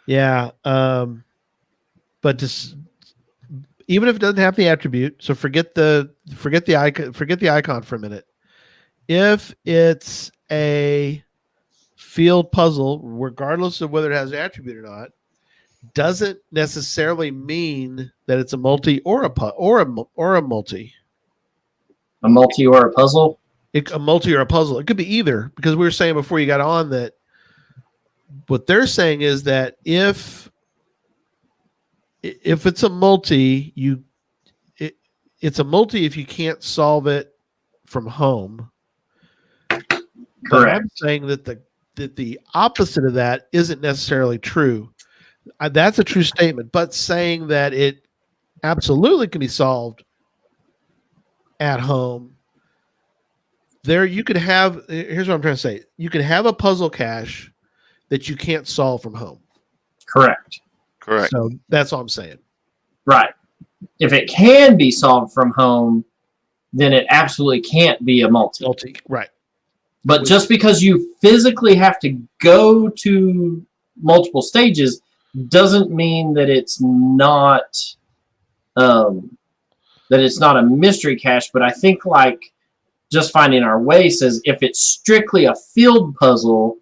Yeah. But just even if it doesn't have the attribute, so forget the icon for a minute. If it's a field puzzle, regardless of whether it has an attribute or not, doesn't necessarily mean that it's a multi or a multi. A multi or a puzzle? A multi or a puzzle. It could be either, because we were saying before you got on that what they're saying is that if it's a multi, it's a multi if you can't solve it from home. Correct. But I'm saying that the opposite of that isn't necessarily true. That's a true statement, but saying that it absolutely can be solved at home. You could have, here's what I'm trying to say. You can have a puzzle cache that you can't solve from home. Correct. So that's all I'm saying. Right. If it can be solved from home, then it absolutely can't be a multi. Right. But just because you physically have to go to multiple stages doesn't mean that it's not a mystery cache. But I think like Just Finding Our Way says if it's strictly a field puzzle,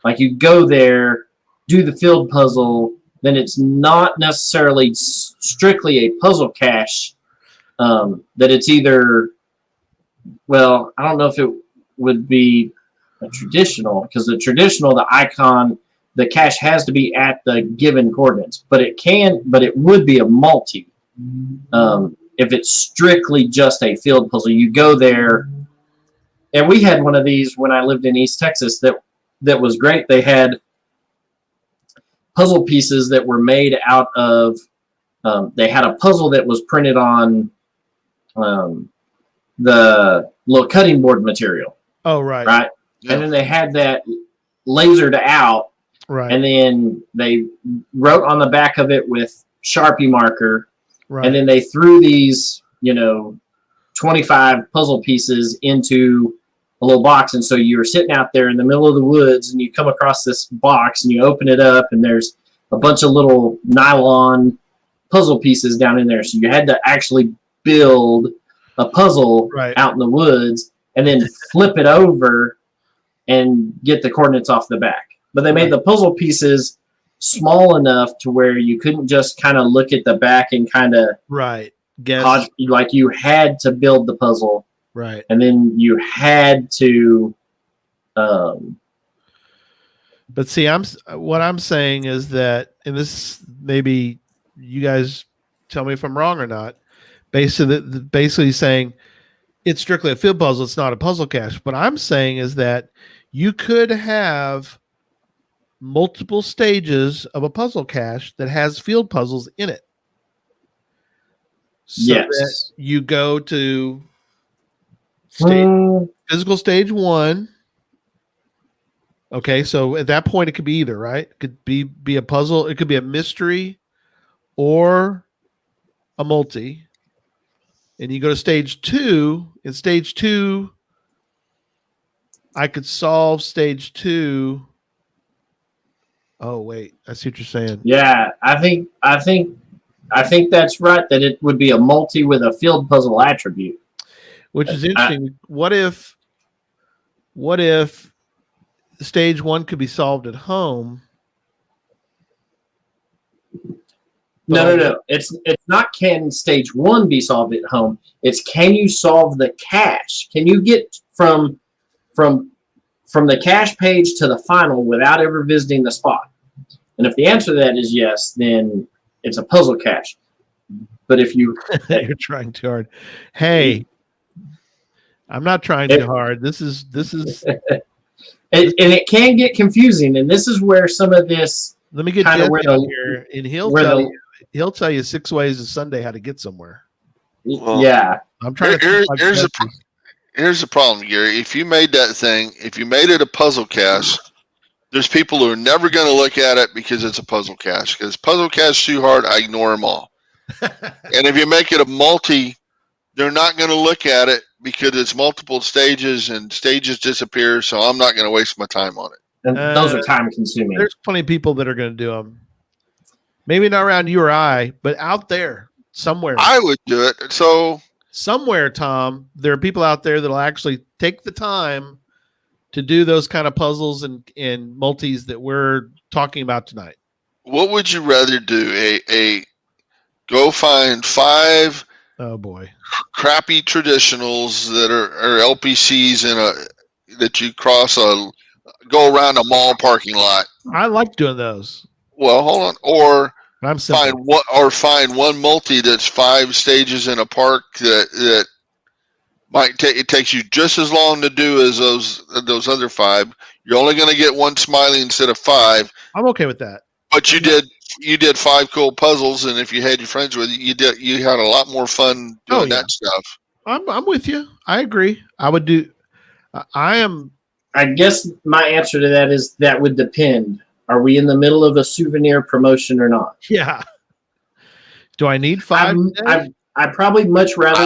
like you go there, do the field puzzle, then it's not necessarily strictly a puzzle cache. That it's either, well, I don't know if it would be a traditional, because the traditional, the icon, the cache has to be at the given coordinates, but it would be a multi. If it's strictly just a field puzzle, you go there, and we had one of these when I lived in East Texas that was great. They had puzzle pieces that were made out of, they had a puzzle that was printed on the little cutting board material. Oh, right. Right. Yeah. And then they had that lasered out. Right. And then they wrote on the back of it with Sharpie marker. Right. And then they threw these, 25 puzzle pieces into a little box. And so you were sitting out there in the middle of the woods and you come across this box and you open it up and there's a bunch of little nylon puzzle pieces down in there. So you had to actually build a puzzle out in the woods and then flip it over and get the coordinates off the back. But they made the puzzle pieces small enough to where you couldn't just kind of look at the back and kind of guess. Like you had to build the puzzle. Right. And then you had to but see, what I'm saying is that, and this maybe you guys tell me if I'm wrong or not, basically saying it's strictly a field puzzle, it's not a puzzle cache. What I'm saying is that you could have multiple stages of a puzzle cache that has field puzzles in it. So that you go to physical stage 1. Okay, so at that point it could be either, right? It could be a puzzle, it could be a mystery or a multi. And you go to stage 2. In stage 2, I could solve stage 2. Oh wait, I see what you're saying. Yeah, I think that's right. That it would be a multi with a field puzzle attribute, which is interesting. What if stage 1 could be solved at home? No. It's not can stage 1 be solved at home. It's can you solve the cache? Can you get from the cache page to the final without ever visiting the spot? And if the answer to that is yes, then it's a puzzle cache. But if you you're trying too hard. Hey, I'm not trying too hard. This is and it can get confusing, and this is where some of this. Let me get Jeff out here, and he'll tell you 6 ways to Sunday how to get somewhere. Well, yeah, I'm trying to. Here's the problem, Gary. If you made it a puzzle cache, there's people who are never going to look at it because it's a puzzle cache. Because puzzle cache too hard, I ignore them all. And if you make it a multi, they're not going to look at it because it's multiple stages and stages disappear. So I'm not going to waste my time on it. And those are time consuming. There's plenty of people that are going to do them. Maybe not around you or I, but out there somewhere. I would do it. So somewhere, Tom, there are people out there that'll actually take the time to do those kind of puzzles and multis that we're talking about tonight. What would you rather do? Go find 5 crappy traditionals that are LPCs that you go around a mall parking lot. I like doing those. Well, hold on. Or find one multi that's 5 stages in a park that might take. It takes you just as long to do as those other 5. You're only going to get 1 smiley instead of 5. I'm okay with that. But you did 5 cool puzzles, and if you had your friends with you, you had a lot more fun doing that stuff. I'm with you. I agree. I would do. I guess my answer to that is that would depend. Are we in the middle of a souvenir promotion or not? Yeah. Do I need 5? I probably much rather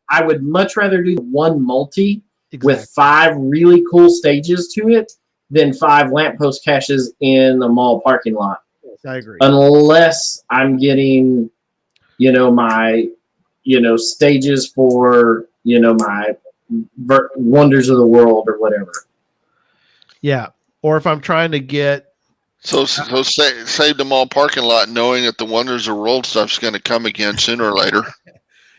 I would much rather do 1 multi with 5 really cool stages to it than 5 lamppost caches in the mall parking lot. Yes, I agree. Unless I'm getting, my, stages for, my wonders of the world or whatever. Yeah. Or if I'm trying to get. So save them all parking lot, knowing that the wonders of the world stuff's going to come again sooner or later.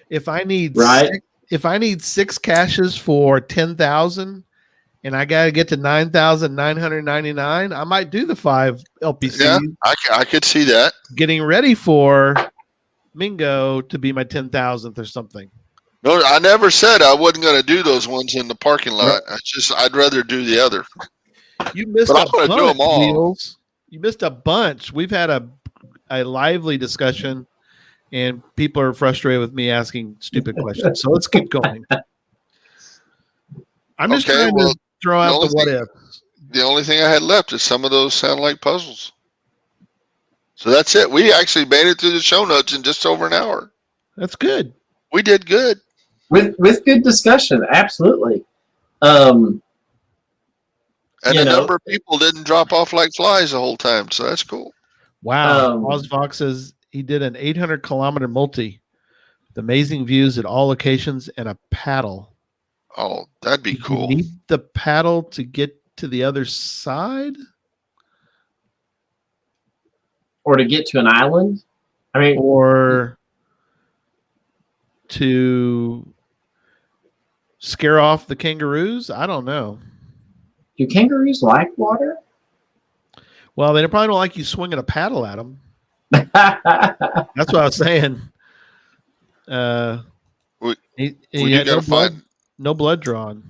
If I need Right. if I need 6 caches for 10,000 and I got to get to 9,999, I might do the 5 LPCs. Yeah, I could see that. Getting ready for Mingo to be my 10,000th or something. No, I never said I wasn't going to do those ones in the parking lot. I'd rather do the other. You missed But I'm a gonna do bunch, them all. Wheels. You missed a bunch. We've had a lively discussion, and people are frustrated with me asking stupid questions. So let's keep going. I'm just trying to throw out the what ifs. The only thing I had left is some of those sound like puzzles. So that's it. We actually made it through the show notes in just over an hour. That's good. We did good. With good discussion, absolutely. And a number of people didn't drop off like flies the whole time, so that's cool. Wow. Ozvox says he did an 800-kilometer multi with amazing views at all locations and a paddle. Oh, that'd be cool. You need the paddle to get to the other side? Or to get to an island? I mean, or to scare off the kangaroos? I don't know. Do kangaroos like water? Well, they probably don't like you swinging a paddle at them. That's what I was saying. He had no blood drawn.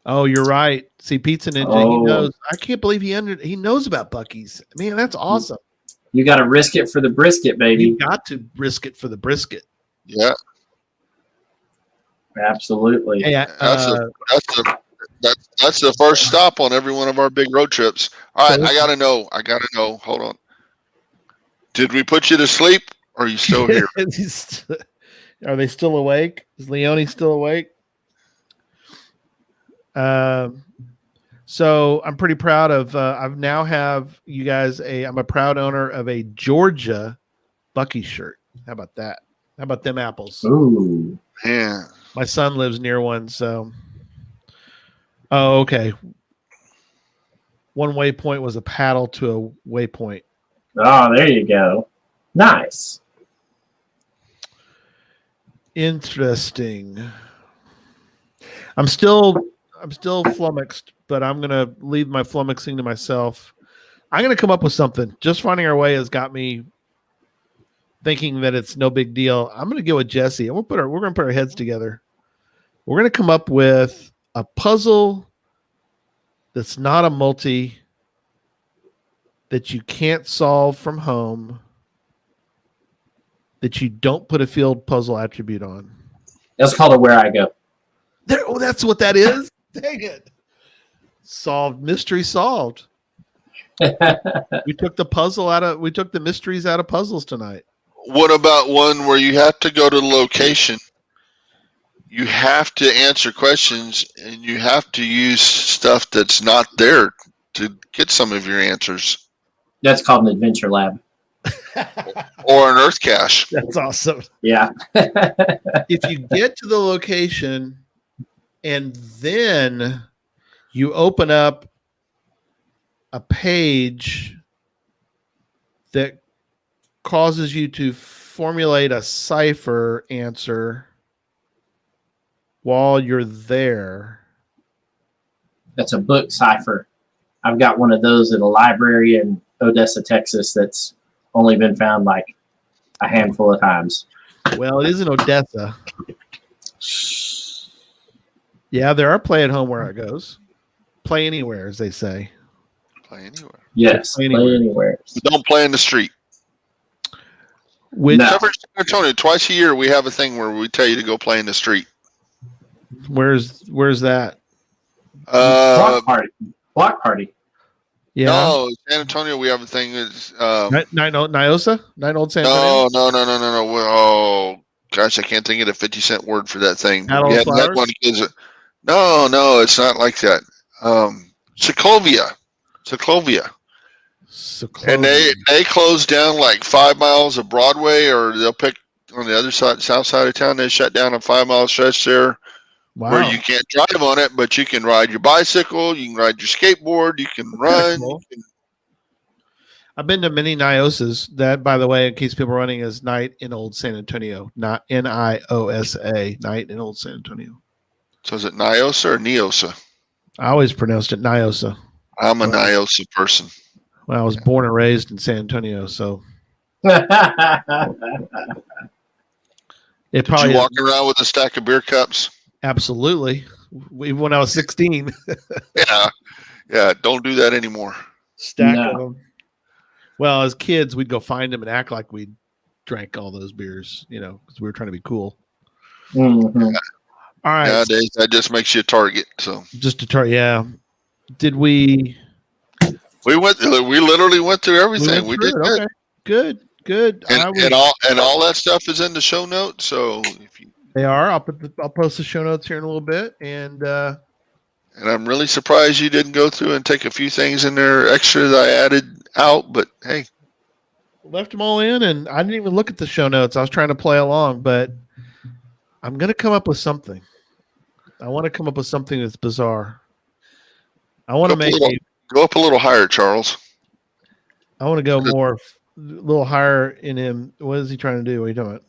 Oh, you're right. See, Pizza Ninja, he knows. I can't believe he knows about Buc-ee's. Man, that's awesome. You got to risk it for the brisket, baby. You got to risk it for the brisket. Yeah. Absolutely. Hey, that's the first stop on every one of our big road trips. All right, I gotta know. Hold on. Did we put you to sleep? Or are you still here? Are they still awake? Is Leone still awake? So I'm pretty proud of. I've now have you guys I'm a proud owner of a Georgia Buc-ee's shirt. How about that? How about them apples? Ooh, yeah. My son lives near one, so. Oh, okay. One waypoint was a paddle to a waypoint. Oh, there you go. Nice. Interesting. I'm still flummoxed, but I'm gonna leave my flummoxing to myself. I'm gonna come up with something. Just finding our way has got me thinking that it's no big deal. I'm gonna go with Jesse, and we're gonna put our heads together. We're gonna come up with a puzzle that's not a multi, that you can't solve from home, that you don't put a field puzzle attribute on. That's called a Where I Go. That's what that is. Dang it. Solved. Mystery solved. We took the mysteries out of puzzles tonight. What about one where you have to go to the location? You have to answer questions and you have to use stuff that's not there to get some of your answers. That's called an adventure lab. Or an earth cache. That's awesome. Yeah. If you get to the location and then you open up a page that causes you to formulate a cipher answer while you're there. That's a book cipher. I've got one of those at a library in Odessa, Texas that's only been found like a handful of times. Well, it is in Odessa. Yeah, there are play at home where it goes. Play anywhere, as they say. Play anywhere. Yes, play anywhere. Don't play in the street. Except for San Antonio, twice a year we have a thing where we tell you to go play in the street. Where's that? Block party. Yeah. No, San Antonio we have a thing that's Niosa? Nine Old San Antonio? No. Oh gosh, I can't think of the 50-cent word for that thing. No, it's not like that. Sokovia. And they close down like 5 miles of Broadway, or they'll pick on the other side, south side of town. They shut down a 5-mile stretch there where you can't drive on it, but you can ride your bicycle, you can ride your skateboard, you can run. Cool. I've been to many NIOSAs. That, by the way, in case people are running, is Night in Old San Antonio, not NIOSA, Night in Old San Antonio. So is it NIOSA or NEOSA? I always pronounced it NIOSA. I'm a NIOSA person. Well, I was born and raised in San Antonio, so Did you walk around with a stack of beer cups? Absolutely. Even when I was 16. Yeah. Don't do that anymore. Stack of them. Well, as kids, we'd go find them and act like we drank all those beers, because we were trying to be cool. Mm-hmm. All right. Nowadays, that just makes you a target. So just a target, yeah. Did we? We literally went through everything. We did good. Okay. Good. And all that stuff is in the show notes. So if you, they are. I'll post the show notes here in a little bit, and I'm really surprised you didn't go through and take a few things in there extra that I added out. But hey, left them all in, and I didn't even look at the show notes. I was trying to play along, but I'm gonna come up with something. I want to come up with something that's bizarre. I want to go up a little higher, Charles. I want to go a little higher in him. What is he trying to do? What are you talking about?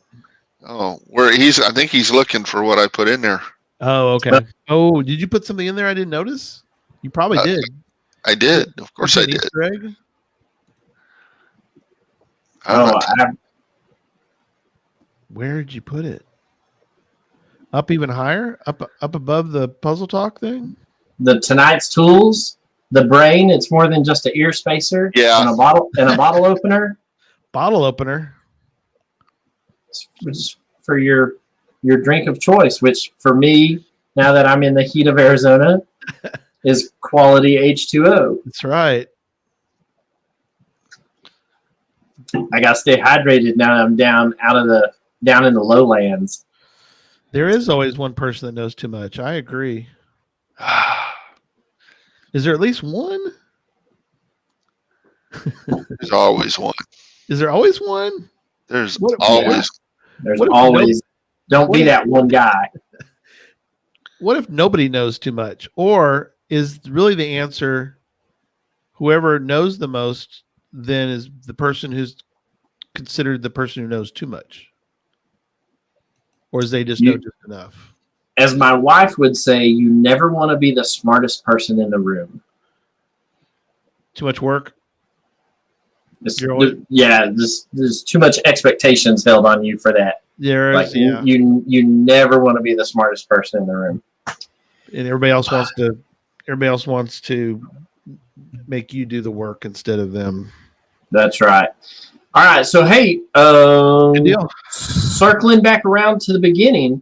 Oh, I think he's looking for what I put in there. Oh, okay. Oh, did you put something in there I didn't notice? You probably did. I did. Of course I did. Easter egg? Where did you put it? Up even higher? Up above the puzzle talk thing? The tonight's tools, the brain, it's more than just an ear spacer. Yeah. And a bottle opener. Bottle opener. It's for your drink of choice, which for me, now that I'm in the heat of Arizona, is quality H2O. That's right. I gotta stay hydrated now. I'm down in the lowlands. There is always one person that knows too much. I agree. Is there at least one? There's always one. Is there always one? There's always. There's always. Don't be that one guy. What if nobody knows too much? Or is really the answer whoever knows the most then is the person who's considered the person who knows too much? Or is they just know just enough? As my wife would say, you never want to be the smartest person in the room. Too much work? There's too much expectations held on you for that. There is, you never want to be the smartest person in the room. And everybody else wants to make you do the work instead of them. That's right. All right. So, hey, good deal. Circling back around to the beginning.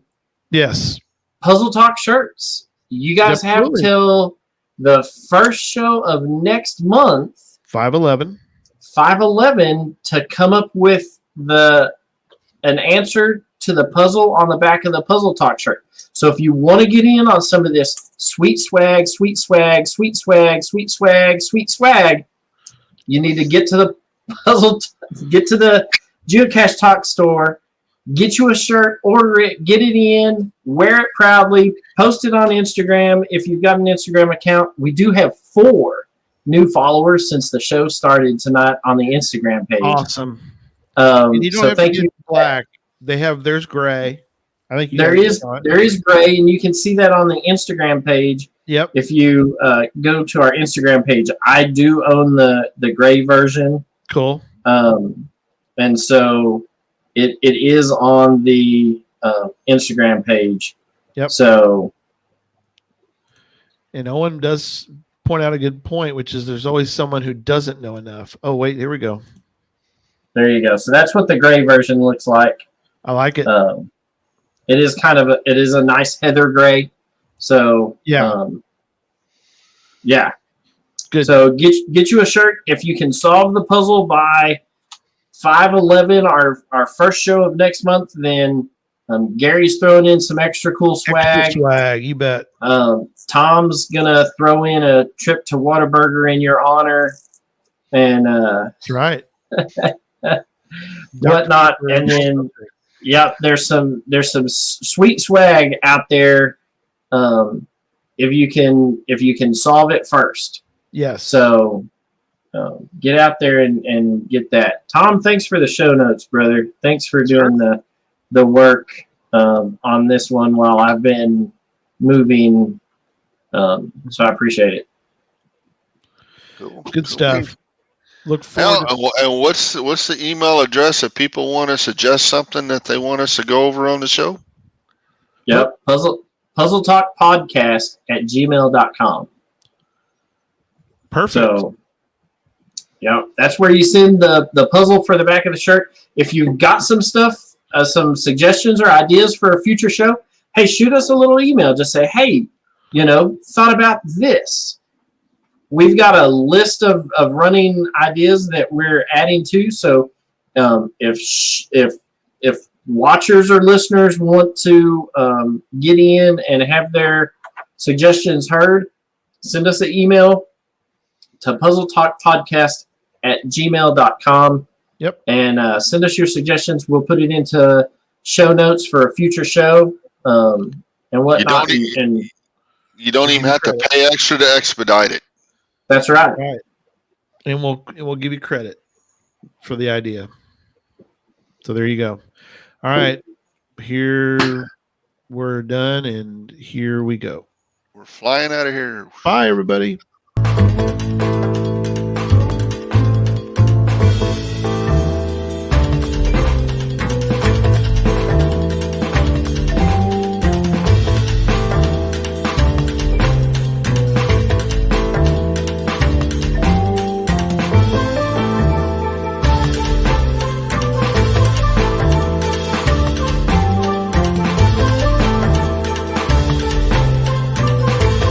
Yes. Puzzle Talk shirts. You guys have till the first show of next month, 5/11, to come up with an answer to the puzzle on the back of the Puzzle Talk shirt. So if you want to get in on some of this sweet swag, you need to get to the Geocache Talk store, get you a shirt, order it, get it in, wear it proudly, post it on Instagram if you've got an Instagram account. We do have 4 new followers since the show started tonight on the Instagram page. Awesome. And you don't have to get black. There's gray. I think there is gray, and you can see that on the Instagram page. Yep. If you go to our Instagram page, I do own the gray version. Cool. And so it is on the Instagram page. Yep. So, and Owen does point out a good point, which is there's always someone who doesn't know enough. Oh, wait, here we go. There you go. So that's what the gray version looks like. I like it. It is a nice heather gray. So yeah. Yeah. Good. So get you a shirt. If you can solve the puzzle by 5/11, our first show of next month, then Gary's throwing in some extra cool swag. Extra swag, you bet. Tom's gonna throw in a trip to Whataburger in your honor, and That's right. whatnot. And then, yep, there's some sweet swag out there. If you can solve it first. Yes. So get out there and get that. Tom, thanks for the show notes, brother. Thanks for doing the work on this one while I've been moving. So I appreciate it. Cool. Good stuff. Look forward. And what's the email address if people want to suggest something that they want us to go over on the show? Yep. Puzzle Talk Podcast at gmail.com. Perfect. So, yeah, that's where you send the puzzle for the back of the shirt. If you've got some stuff, some suggestions or ideas for a future show, hey, shoot us a little email. Just say, hey, thought about this. We've got a list of running ideas that we're adding to. So if watchers or listeners want to get in and have their suggestions heard, send us an email to puzzletalkpodcast at gmail.com. Yep. And send us your suggestions. We'll put it into show notes for a future show and whatnot. You don't even have to pay extra to expedite it. That's right. Right. And we'll give you credit for the idea. So there you go. All right. Here we're done, and here we go. We're flying out of here. Bye, everybody.